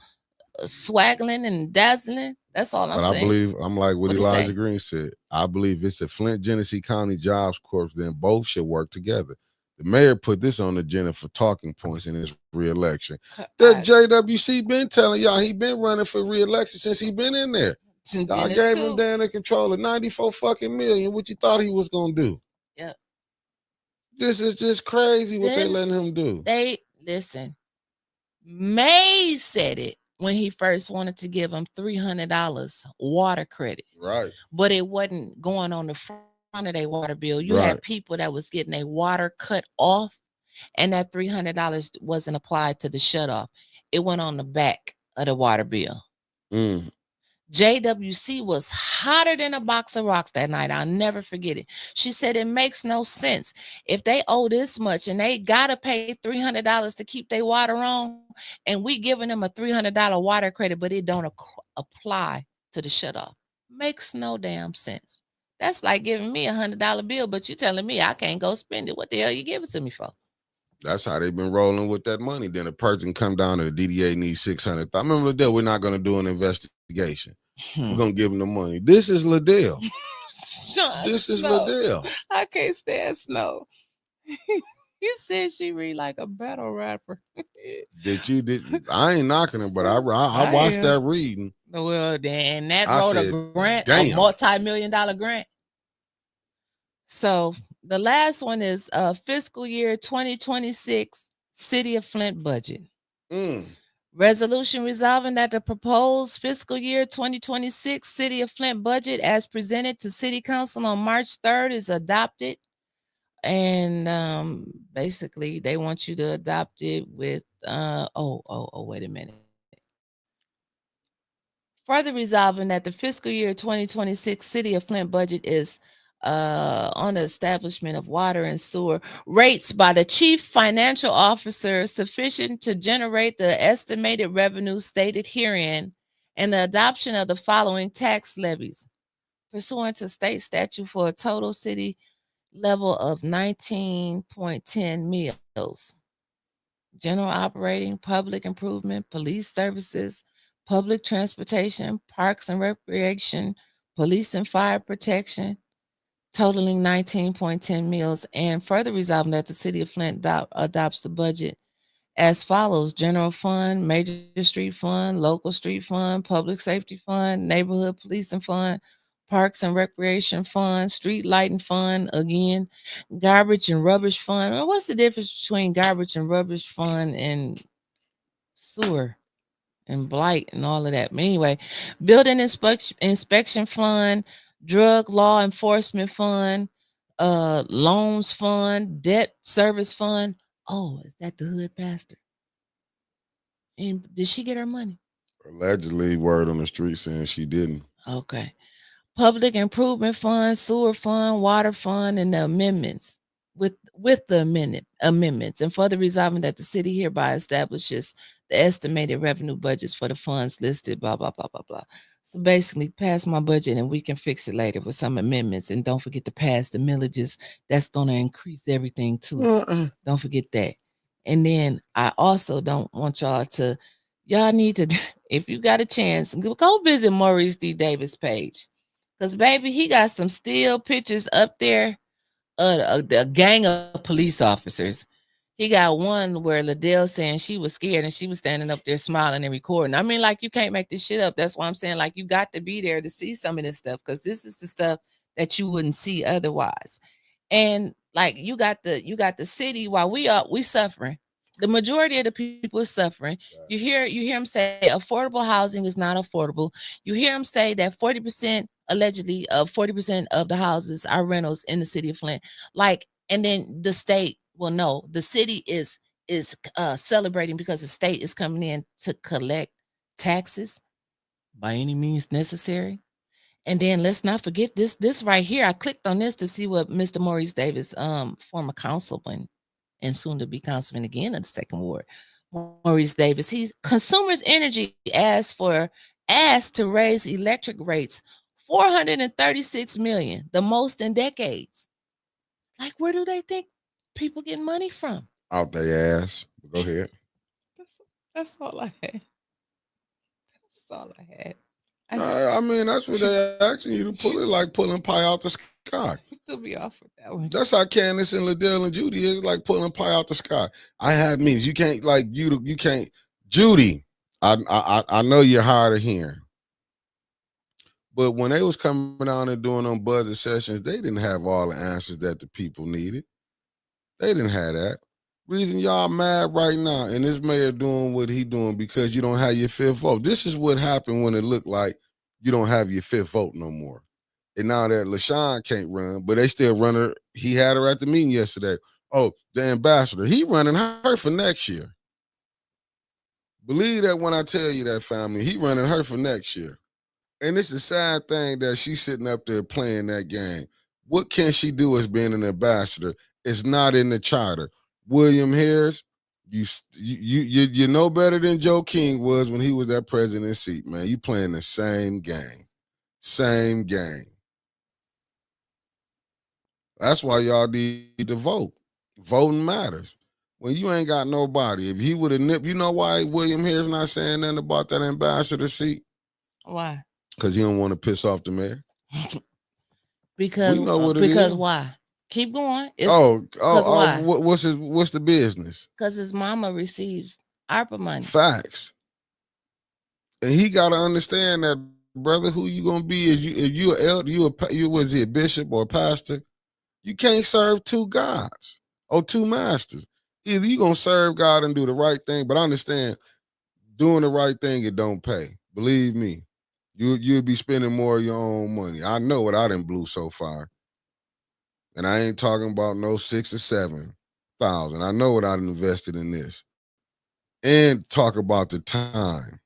swaggling and dazzling. That's all I'm saying. I'm like what Elijah Green said. I believe it's a Flint Genesee County Jobs Corps, then both should work together. The mayor put this on the agenda for talking points in his re-election. The JWC been telling y'all he been running for re-election since he been in there. Y'all gave him down the control of 94 fucking million. What you thought he was gonna do? Yep. This is just crazy what they letting him do. Listen. May said it when he first wanted to give them $300 water credit. Right. But it wasn't going on the front of their water bill. You had people that was getting their water cut off, and that $300 wasn't applied to the shutoff. It went on the back of the water bill. JWC was hotter than a box of rocks that night. I'll never forget it. She said it makes no sense. If they owe this much and they got to pay $300 to keep their water on, and we giving them a $300 water credit, but it don't apply to the shutoff. Makes no damn sense. That's like giving me $100 bill, but you telling me I can't go spend it. What the hell you give it to me for? That's how they've been rolling with that money. Then a person come down and the DDA needs $600,000. Remember the deal, we're not going to do an investigation. We're gonna give him the money. This is Liddell. This is Snow. Liddell. I can't stand Snow. He said she read like a battle rapper. Did I ain't knocking her, but I watched am. that reading. Well, then that I wrote a said, grant, a damn. multi-million-dollar grant. So the last one is fiscal year 2026 City of Flint budget. Resolution resolving that the proposed fiscal year 2026 City of Flint budget as presented to City Council on March 3rd is adopted. And basically they want you to adopt it with wait a minute. Further resolving that the fiscal year 2026 City of Flint budget is on the establishment of water and sewer rates by the chief financial officer sufficient to generate the estimated revenue stated herein, and the adoption of the following tax levies pursuant to state statute for a total city level of 19.10 mills. General operating, public improvement, police services, public transportation, parks and recreation, police and fire protection, totaling 19.10 mills, and further resolving that the city of Flint adopts the budget as follows: general fund, major street fund, local street fund, public safety fund, neighborhood policing fund, parks and recreation fund, street lighting fund, again, garbage and rubbish fund. Well, what's the difference between garbage and rubbish fund and sewer and blight and all of that? But anyway, building inspection fund, drug law enforcement fund, loans fund, debt service fund. Oh, is that the hood pastor? And did she get her money? Allegedly, word on the street saying she didn't. Okay. Public improvement fund, sewer fund, water fund, and the amendments with the amendments, and further resolving that the city hereby establishes the estimated revenue budgets for the funds listed, blah, blah, blah, blah, blah. So basically, pass my budget and we can fix it later with some amendments. And don't forget to pass the millages. That's going to increase everything too. Don't forget that. And then I also don't want y'all need to, if you got a chance, go visit Maurice D. Davis' page. Because, baby, he got some still pictures up there of a gang of police officers. He got one where Liddell saying she was scared and she was standing up there smiling and recording. I mean, like, you can't make this shit up. That's why I'm saying, like, you got to be there to see some of this stuff, because this is the stuff that you wouldn't see otherwise. And like, you got the city while we suffering. The majority of the people is suffering. You hear him say affordable housing is not affordable. You hear him say that 40%, allegedly, 40% of the houses are rentals in the city of Flint. Like, and then the state, well, no, the city is celebrating because the state is coming in to collect taxes by any means necessary. And then let's not forget this right here. I clicked on this to see what Mr. Maurice Davis, former councilman and soon to be councilman again in the second ward, Maurice Davis, he's Consumers Energy asked to raise electric rates $436 million, the most in decades. Like, where do they think people get money from? Out their ass. Go ahead. That's all I had. That's all I had. I mean, that's what they're asking you to pull it, like pulling pie out the sky. Still be off with that one. That's how Candace and Liddell and Judy is, like pulling pie out the sky. I have means you can't, like, you can't. Judy, I know you're hard of hearing, but when they was coming down and doing them budget sessions, they didn't have all the answers that the people needed. They didn't have that. Reason y'all mad right now, and this mayor doing what he doing because you don't have your fifth vote. This is what happened when it looked like you don't have your fifth vote no more. And now that LaShawn can't run, but they still run her. He had her at the meeting yesterday. Oh, the ambassador. He running her for next year. Believe that when I tell you that, family. He running her for next year. And it's a sad thing that she's sitting up there playing that game. What can she do as being an ambassador? It's not in the charter. William Harris, you know better than Joe King was when he was that president seat, man. You playing the same game. Same game. That's why y'all need to vote. Voting matters. When you ain't got nobody, if he would have nipped, you know why William Harris not saying nothing about that ambassador seat? Why? Because he don't want to piss off the mayor. Because we know what it because is. why? Keep going. It's why? What's the business? Because his mama receives ARPA money. Facts. And he got to understand that, brother. Who you gonna be? If you an elder, you was he a bishop or a pastor? You can't serve two gods or two masters. Either you gonna serve God and do the right thing, but understand, doing the right thing, it don't pay. Believe me, you'll be spending more of your own money. I know what I done blew so far, and I ain't talking about no 6 or 7,000. I know what I done invested in this, and talk about the time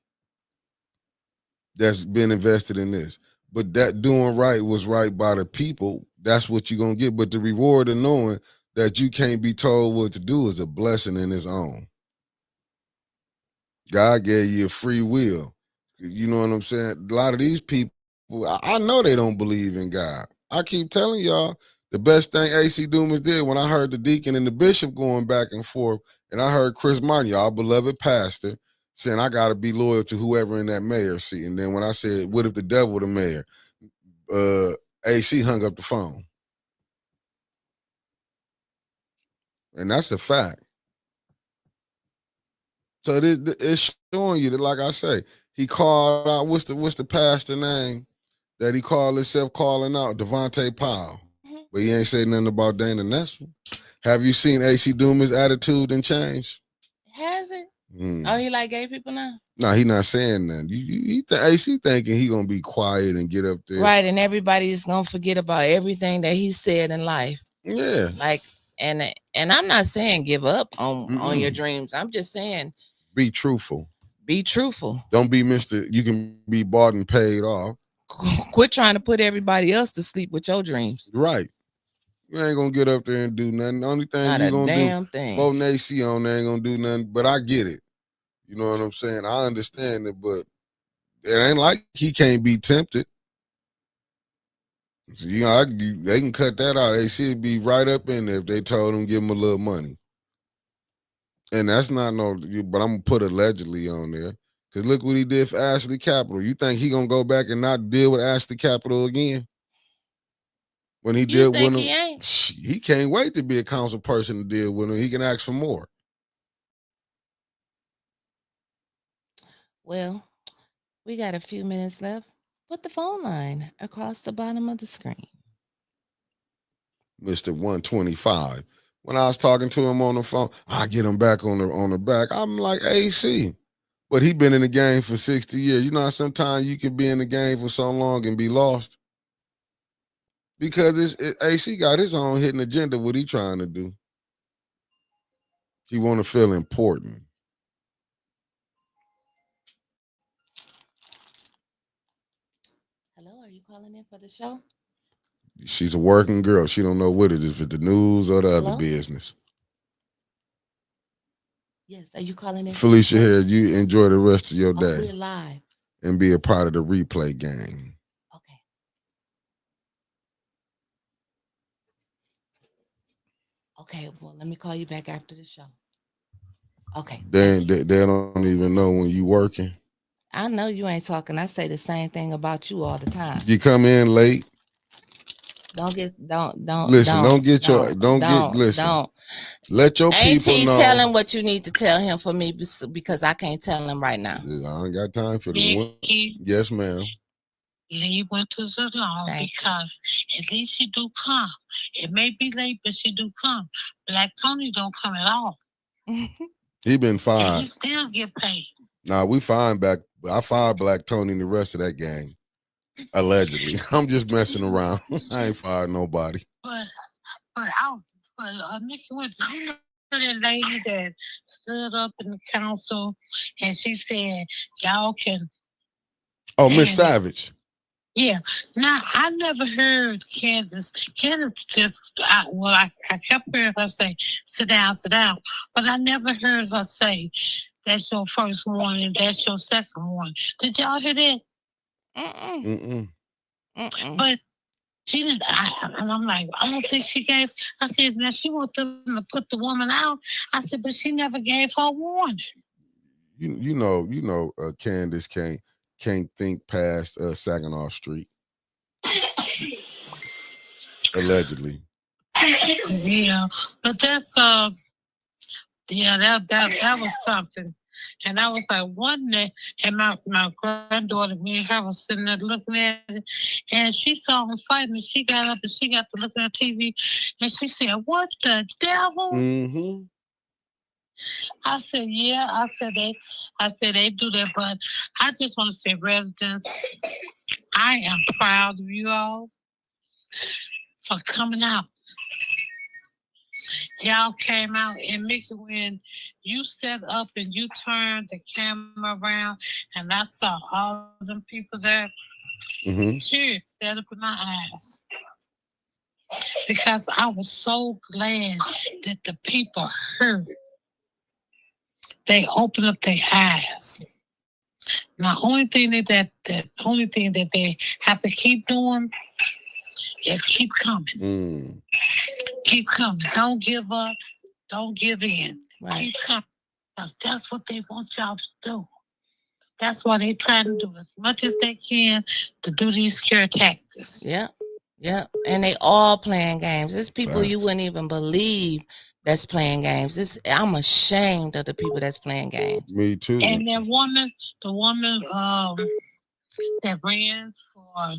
that's been invested in this. But that doing right was right by the people. That's what you're gonna get. But the reward of knowing that you can't be told what to do is a blessing in its own. God gave you a free will. You know what I'm saying? A lot of these people, I know they don't believe in God. I keep telling y'all, the best thing AC Dumas did when I heard the deacon and the bishop going back and forth, and I heard Chris Martin, y'all beloved pastor, saying I got to be loyal to whoever in that mayor seat. And then when I said, what if the devil the mayor? AC hung up the phone. And that's a fact. So it's showing you that, like I say, he called out, what's the pastor name that he called himself calling out? Devontae Powell. Mm-hmm. But he ain't saying nothing about Dana Nessel. Have you seen AC Dumas' attitude and change? Has it? Oh, he like gay people now? No, he not saying nothing. AC thinking he gonna be quiet and get up there. Right, and everybody's gonna forget about everything that he said in life. Yeah. Like, and I'm not saying give up on your dreams. I'm just saying be truthful. Be truthful. Don't be Mr. You can be bought and paid off. Quit trying to put everybody else to sleep with your dreams. Right. You ain't gonna get up there and do nothing. The only thing you gonna do, voting AC on, they ain't gonna do nothing. But I get it. You know what I'm saying? I understand it, but it ain't like he can't be tempted. So, they can cut that out. They should be right up in there if they told him give him a little money. And that's not no, but I'm gonna put allegedly on there. Because look what he did for Ashley Capital. You think he gonna go back and not deal with Ashley Capital again? When he did with him, he can't wait to be a council person to deal with him. He can ask for more. Well, we got a few minutes left. Put the phone line across the bottom of the screen. Mr. 125. When I was talking to him on the phone, I get him back on the back. I'm like, AC. But he been in the game for 60 years. You know how sometimes you can be in the game for so long and be lost? Because AC got his own hidden agenda, what he trying to do. He want to feel important. Hello, are you calling in for the show? She's a working girl. She don't know what it is, if it's the news or the other business. Yes, are you calling in? Felicia here, you enjoy the rest of your day. We're live. And be a part of the replay game. Okay. Okay, well, let me call you back after the show. Okay. They don't even know when you working. I know you ain't talking. I say the same thing about you all the time. You come in late. Don't get let your people know. Tell him what you need to tell him for me, because I can't tell him right now. I ain't got time for the Yes, ma'am. Leave winters alone because at least she do come. It may be late, but she do come. Black Tony don't come at all. He been fired. And he still get paid. Nah, we fired back. I fired Black Tony and the rest of that gang. Allegedly. I'm just messing around. I ain't fired nobody. But Nikki Winters, you know that lady that stood up in the council and she said, y'all can. Oh, Miss Savage. Yeah. Now, I never heard Candace. Candace just, I kept hearing her say, sit down. But I never heard her say, that's your first warning, that's your second warning. Did y'all hear that? But she didn't, and I'm like, I don't think she gave, I said, now she wants them to put the woman out. I said, but she never gave her warning. You know, Candace can't. can't think past Saginaw Street. Allegedly. Yeah, but that's that was something. And I was like, one day, and my granddaughter, me and her was sitting there looking at it, and she saw him fighting, and she got up and she got to look at the TV, and she said, "What the devil?" Mm-hmm. I said, "Yeah." I said they do that, but I just want to say, residents, I am proud of you all for coming out. Y'all came out, and Mickey, when you set up and you turned the camera around, and I saw all of them people there, tears stand up in my eyes. Because I was so glad that the people heard. They opened up their eyes. Now, only thing that they have to keep doing is keep coming. Keep coming. Don't give up. Don't give in. Right. Keep coming. Because that's what they want y'all to do. That's why they try to do as much as they can to do these scare tactics. Yep. And they all playing games. There's people you wouldn't even believe that's playing games. I'm ashamed of the people that's playing games. Me too. And the woman that ran for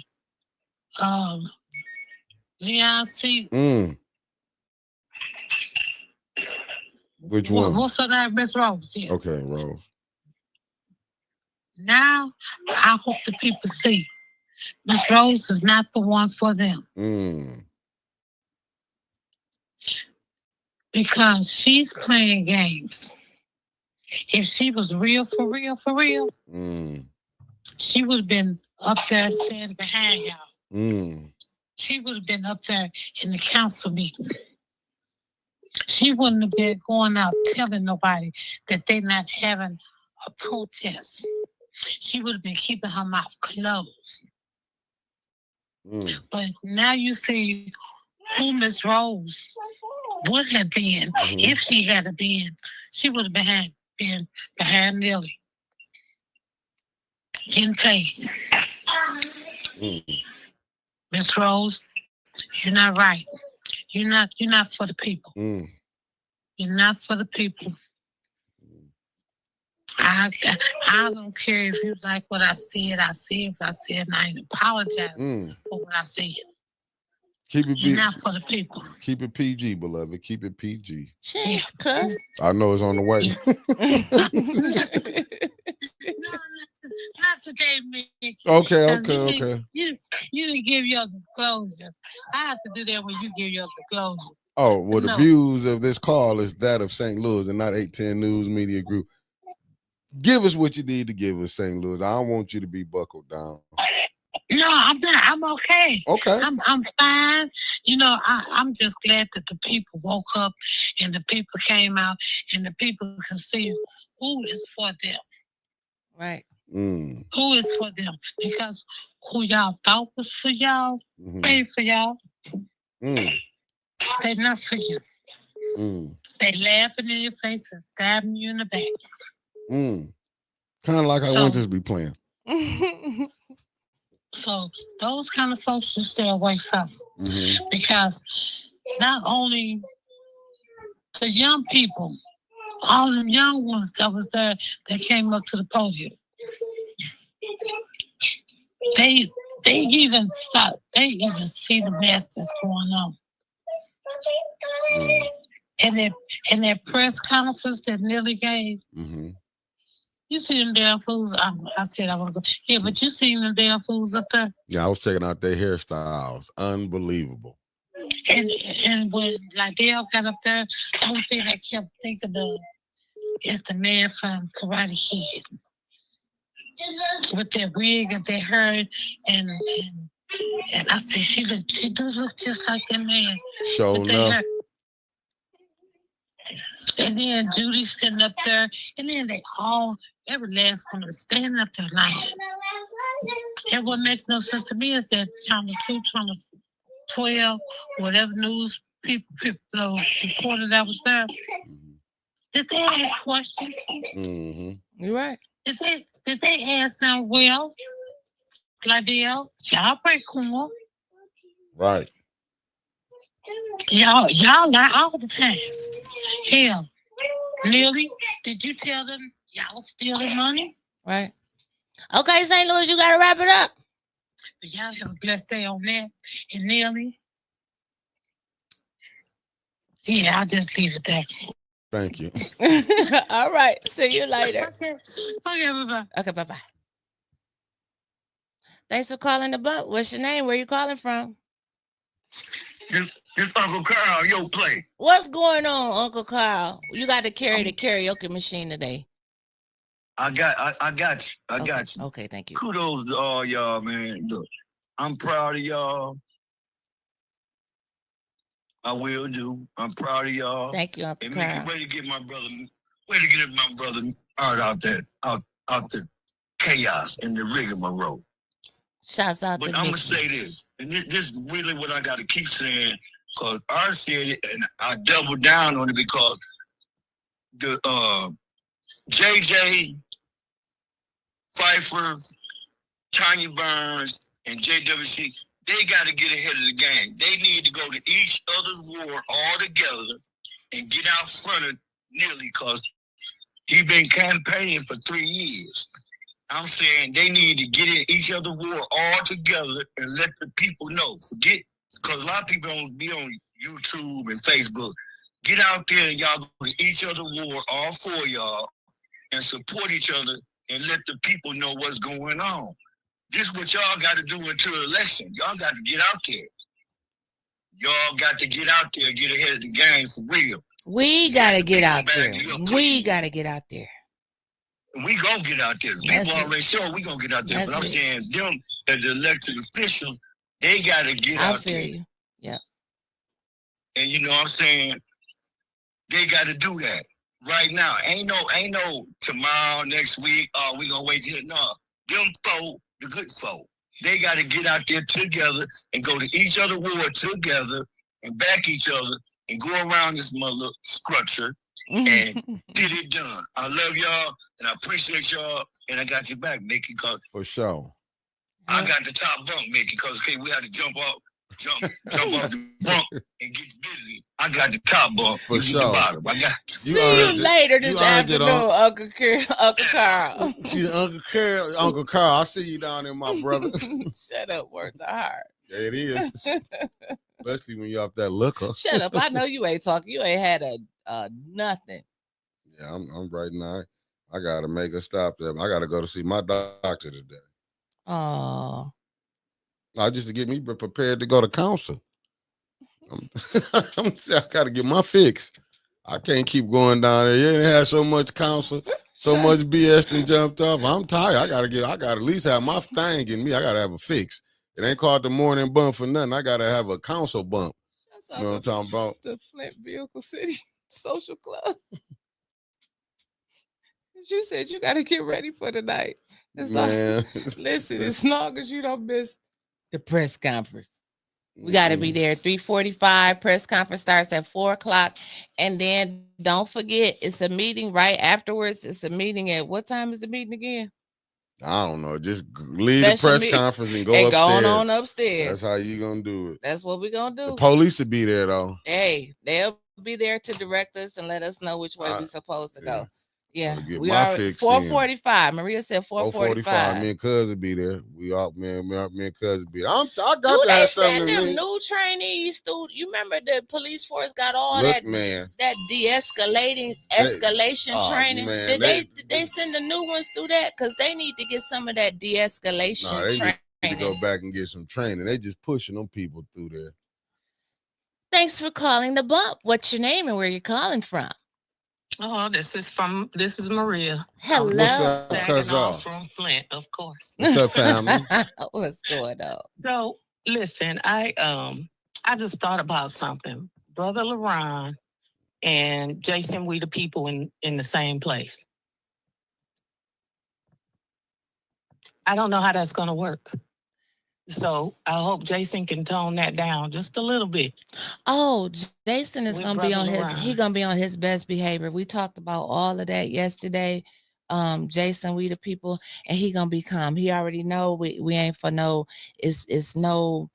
Leon C. Which one? What's her name? Miss Rose. Yeah. Okay, Rose. Now, I hope the people see Miss Rose is not the one for them. Because she's playing games. If she was real, for real, she would have been up there standing behind y'all. She would have been up there in the council meeting. She wouldn't have been going out telling nobody that they're not having a protest. She would have been keeping her mouth closed. But now you see who Miss Rose would have been if she had been. She would have been behind Lily, getting paid. Miss Rose, you're not right. You're not for the people. You're not for the people. I don't care if you like what I said. I said what I said, and I ain't apologizing for what I said. You're not for the people. Keep it PG, beloved. Keep it PG. Jeez, cuss. I know it's on the way. No, not today, Mickey. Okay. You didn't give your disclosure. I have to do that when you give your disclosure. Oh, well, the views of this call is that of St. Louis and not 810 News Media Group. Give us what you need to give us, St. Louis. I don't want you to be buckled down. No, I'm not. I'm okay. Okay. I'm fine. You know, I'm just glad that the people woke up and the people came out and the people can see who is for them. Right. Who is for them? Because who y'all thought was for y'all, paid for y'all, they're not for you. They laughing in your face and stabbing you in the back. Kind of like I want this to be playing. So those kind of folks should stay away from because not only the young people, all the young ones that was there that came up to the podium, they even stopped. They even see the mess that's going on. And that press conference that Nelly gave. You see them damn fools. I said I was. Yeah, but you seen them damn fools up there. Yeah, I was checking out their hairstyles. Unbelievable. And when Lydell got up there, the only thing I kept thinking of is the man from Karate Kid with that wig and that hair, and I said she does look just like that man. Sure enough. And then Judy standing up there, and then every last one was standing up there lying. And what makes no sense to me is that Channel 2, Channel 12, whatever news people reported that was there, did they ask questions? You're right. Did they answer well? Gladiel, y'all pretty cool. Right. Y'all lie all the time. Hell, Lily, did you tell them y'all stealing money? Right. Okay, St. Louis, you gotta wrap it up. Y'all have a blessed day on that. And Nelly, yeah, I'll just leave it there. Thank you. All right. See you later. Okay, bye-bye. Okay, bye-bye. Thanks for calling the Buck. What's your name? Where you calling from? This Uncle Carl, yo, play. What's going on, Uncle Carl? You got to carry the karaoke machine today. I got you. I got you. Okay, thank you. Kudos to all y'all, man. Look, I'm proud of y'all. I will do. I'm proud of y'all. Thank you, Uncle and Carl. make it way to get my brother out the chaos and the rigmarole. Shouts out but to I'm Mickey. gonna say this, and this is really what I got to keep saying, because I said it and I doubled down on it, because the JJ, Pfeiffer, Tanya Burns, and JWC, they got to get ahead of the game. They need to go to each other's war all together and get out front of Neely, because he been campaigning for 3 years. I'm saying they need to get in each other's war all together and let the people know. Forget, because a lot of people don't be on YouTube and Facebook. Get out there and y'all go to each other's war, all four of y'all, and support each other and let the people know what's going on. This is what y'all got to do until the election. Y'all got to get out there. Y'all got to get out there, get ahead of the game for real. We got to get out there. We got to get out there. We gonna get out there. People already show we gonna get out there. But I'm saying them, the elected officials, they gotta get out there. I feel you. Yeah. And you know what I'm saying? They gotta do that right now. Ain't no tomorrow, next week, we gonna wait till no. Them folk, the good folk, they gotta get out there together and go to each other war together and back each other and go around this mother structure and get it done. I love y'all and I appreciate y'all, and I got your back, Mickey. Cause for sure, I got the top bunk, Mickey. Because we had to jump off the bunk and get busy. I got the top bunk for sure. The bottom. I got See you later this afternoon, Uncle Carl. Uncle Carl, I'll see you down there, my brother. Shut up, words are hard. Yeah, it is. Especially when you're off that liquor. Shut up. I know you ain't talking. You ain't had nothing. Yeah, I'm right now. I gotta make a stop there. I gotta go to see my doctor today. Oh. Just to get me prepared to go to counsel. I gotta get my fix. I can't keep going down there. You ain't had so much counsel, so much BS and jumped off. I'm tired. I gotta at least have my thing in me. I gotta have a fix. It ain't called the morning bump for nothing. I gotta have a counsel bump. You know what I'm talking about? The Flint Vehicle City Social Club. You said you got to get ready for the night. It's like, listen, as long as you don't miss the press conference. We got to be there 3:45. Press conference starts at 4:00. And then don't forget, it's a meeting right afterwards. It's a meeting at, what time is the meeting again? I don't know. Just leave the press conference and go upstairs. Go on upstairs. That's how you going to do it. That's what we're going to do. The police will be there, though. Hey, they'll be there to direct us and let us know which way we're supposed to go. Yeah, we are 4:45. Maria said 4:45. Me and Cuz will be there. We all, me and Cuz will be there. I got to have something. Them new trainees, dude. You remember the police force got all that de-escalating escalation training? Man, did they send the new ones through that? Because they need to get some of that de-escalation training. Need to go back and get some training. They just pushing them people through there. Thanks for calling the Bump. What's your name and where you calling from? Oh, this is Maria. Hello. Tagging off from Flint, of course. What's up, family? What's going on? So listen, I just thought about something. Brother LaRon and Jason, we the people in the same place. I don't know how that's gonna work. So I hope Jason can tone that down just a little bit. Oh, Jason is gonna be on his best behavior. We talked about all of that yesterday. Jason, we the people, and he gonna be calm. He already know we ain't for no. It's no.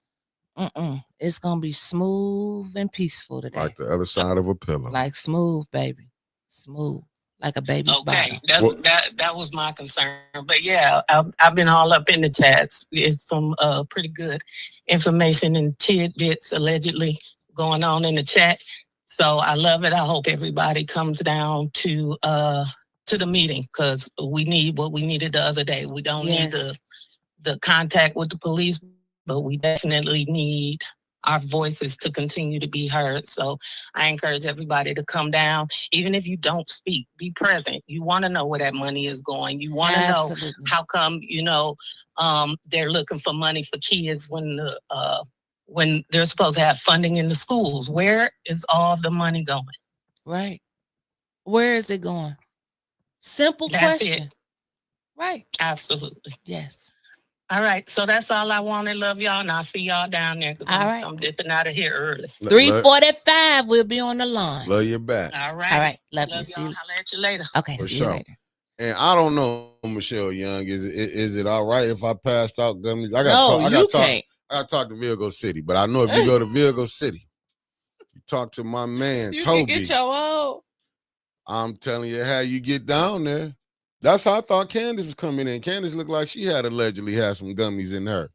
It's gonna be smooth and peaceful today. Like the other side of a pillow. Like smooth, baby, smooth, like a baby's bottom. That was my concern. But yeah, I've been all up in the chats. It's some pretty good information and tidbits allegedly going on in the chat. So I love it. I hope everybody comes down to the meeting, because we need what we needed the other day. We don't need the contact with the police, but we definitely need our voices to continue to be heard. So I encourage everybody to come down. Even if you don't speak, be present. You want to know where that money is going. You want to know how come, they're looking for money for kids when they're supposed to have funding in the schools. Where is all the money going? Right. Where is it going? Simple question. It. Right. Absolutely. Yes. All right, so that's all I wanted. Love y'all, and I'll see y'all down there. All right. I'm dipping out of here early. 3:45, we'll be on the line. Love you back. All right. All right. Love you. Y'all. See you. Holla at you later. Okay, see you later. And I don't know, Michelle Young, is it all right if I passed out gummies? I got to talk to Virgo City, but I know if you go to Virgo City, you talk to my man, you Toby. You can get your own. I'm telling you how you get down there. That's how I thought Candace was coming in. Candace looked like she allegedly had some gummies in her.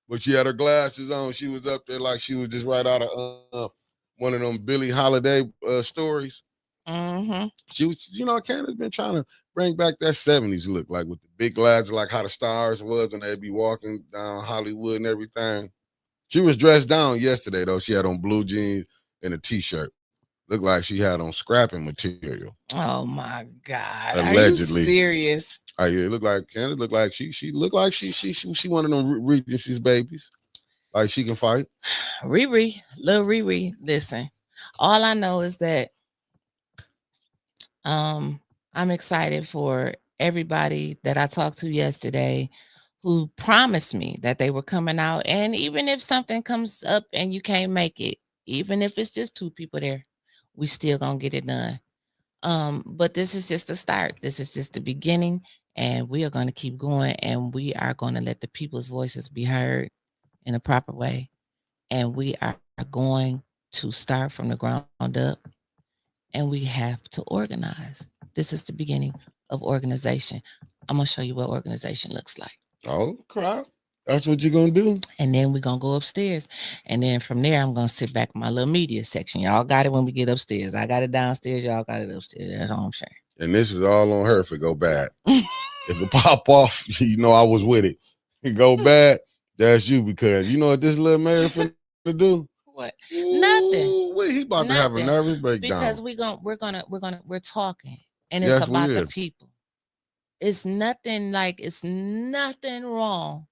But she had her glasses on. She was up there like she was just right out of one of them Billie Holiday stories. Mm-hmm. She was, Candace been trying to bring back that 70s look, like with the big glasses, like how the stars was when they'd be walking down Hollywood and everything. She was dressed down yesterday, though. She had on blue jeans and a T-shirt. Looked like she had on scrapping material. Oh my God! Allegedly. Are you serious? It looked like Candace looked like she looked like she one of them Regency's babies. Like she can fight. Little Riri. Listen, all I know is that I'm excited for everybody that I talked to yesterday who promised me that they were coming out. And even if something comes up and you can't make it, even if it's just 2 people there, we still gonna get it done. But this is just a start. This is just the beginning, and we are going to keep going, and we are going to let the people's voices be heard in a proper way. And we are going to start from the ground up, and we have to organize. This is the beginning of organization. I'm going to show you what organization looks like. Oh, crap. That's what you're going to do? And then we're going to go upstairs. And then from there, I'm going to sit back in my little media section. Y'all got it when we get upstairs. I got it downstairs. Y'all got it upstairs. That's all I'm saying. And this is all on her if it go bad. If it pop off, I was with it. If it go bad, that's you, because you know what this little man finna do? What? Nothing. He about to have a nervous breakdown. Because we're talking. And it's about the people. It's nothing wrong.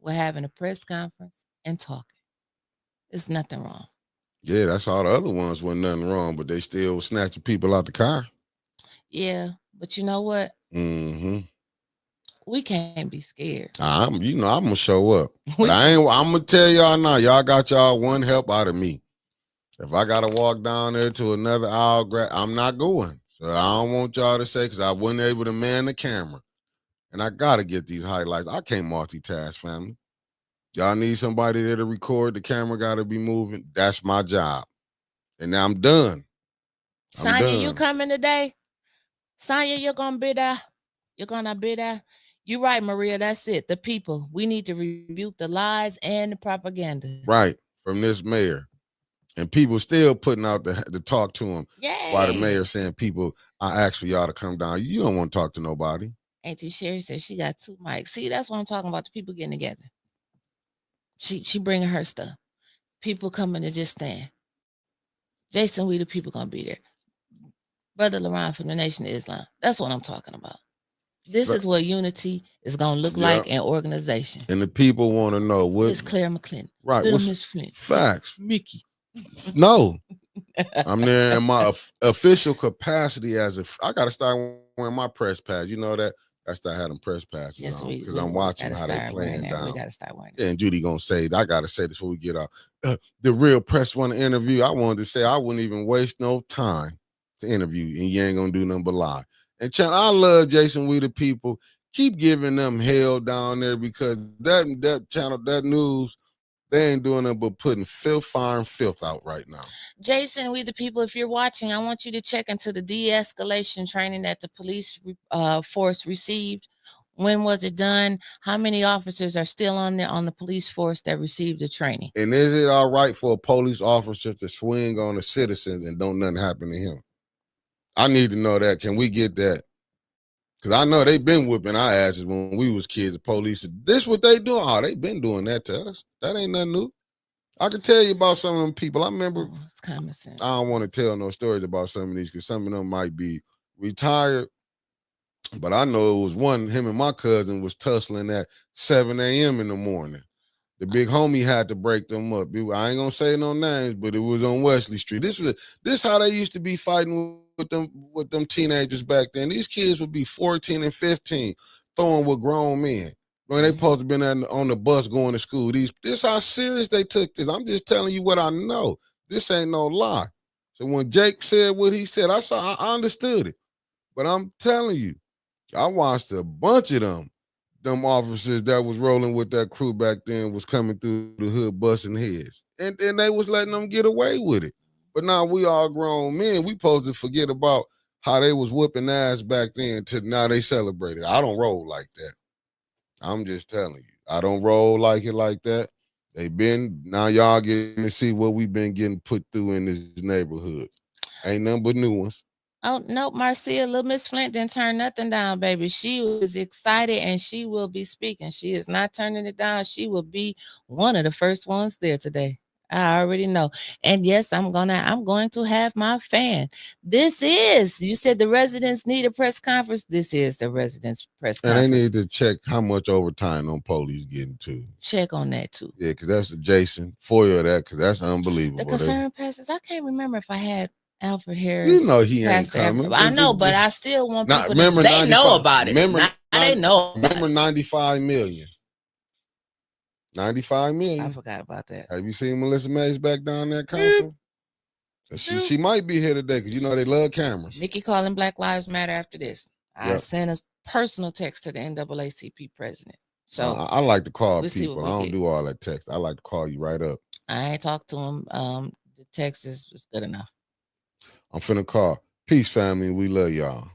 We're having a press conference and talking. It's nothing wrong. Yeah, that's all the other ones wasn't nothing wrong, but they still snatching people out the car. Yeah, but you know what? Mm-hmm. We can't be scared. I'm gonna show up. But I'm gonna tell y'all now, y'all got y'all one help out of me. If I gotta walk down there to another aisle, I'm not going. So I don't want y'all to say, because I wasn't able to man the camera. And I got to get these highlights. I can't multitask, family. Y'all need somebody there to record. The camera got to be moving. That's my job. And now I'm done. Sonya, you coming today? Sonya, you're going to be there. You're going to be there. You're right, Maria. That's it. The people. We need to rebuke the lies and the propaganda. Right. From this mayor. And people still putting out the talk to him. Yay. While the mayor saying, people, I asked for y'all to come down. You don't want to talk to nobody. Auntie Sherry said she got 2 mics. See, that's what I'm talking about. The people getting together. She bringing her stuff. People coming to just stand. Jason, we the people gonna be there. Brother LaRon from the Nation of Islam. That's what I'm talking about. This is what unity is gonna look like in organization. And the people want to know what. It's Claire McClinton. Right. Little Miss Flint. Facts. Mickey. No. I'm there in my official capacity I got to start wearing my press pads. You know that? I start having press passes on because I'm watching how they playing down. We got to start wearing that. And Judy going to say, I got to say this before we get out. The real press want to interview. I wanted to say I wouldn't even waste no time to interview, and you ain't going to do nothing but lie. And I love Jason We the People. Keep giving them hell down there because that channel, that news, they ain't doing it but putting fire and filth out right now. Jason, We the People, if you're watching, I want you to check into the de-escalation training that the police force received. When was it done? How many officers are still on the police force that received the training? And is it all right for a police officer to swing on a citizen and don't nothing happen to him? I need to know that. Can we get that? Because I know they've been whipping our asses when we was kids. The police, this what they doing? Oh, they been doing that to us. That ain't nothing new. I can tell you about some of them people. I remember, it's common sense. I don't want to tell no stories about some of these because some of them might be retired. But I know it was one, him and my cousin was tussling at 7 a.m. in the morning. The big homie had to break them up. I ain't gonna say no names, but it was on Wesley Street. This how they used to be fighting with them teenagers back then. These kids would be 14 and 15 throwing with grown men. When they supposed to been on the bus going to school. This how serious they took this. I'm just telling you what I know. This ain't no lie. So when Jake said what he said, I understood it. But I'm telling you, I watched a bunch of them officers that was rolling with that crew back then was coming through the hood busting heads. And they was letting them get away with it. But now we all grown men. We supposed to forget about how they was whooping ass back then to now they celebrate it. I don't roll like that. I'm just telling you. I don't roll like it like that. Now y'all getting to see what we've been getting put through in this neighborhood. Ain't nothing but new ones. Oh, no, Marcia, little Miss Flint didn't turn nothing down, baby. She was excited and she will be speaking. She is not turning it down. She will be one of the first ones there today. I already know. And yes, I'm going to have my fan. You said the residents need a press conference. This is the residents press conference. And they need to check how much overtime on police getting too. Check on that too. Yeah, because that's Jason. FOIA that, because that's unbelievable. The concern passes, I can't remember if I had Alfred Harris. You know he ain't coming. I know, but I still want people to they know about it. They know. Remember 95 million. 95 million. I forgot about that. Have you seen Melissa Mays back down there, council? She might be here today because you know they love cameras. Nikki calling Black Lives Matter after this. I sent a personal text to the NAACP president. So I like to call people. I don't do all that text. I like to call you right up. I ain't talked to him. The text is good enough. I'm finna call. Peace, family. We love y'all.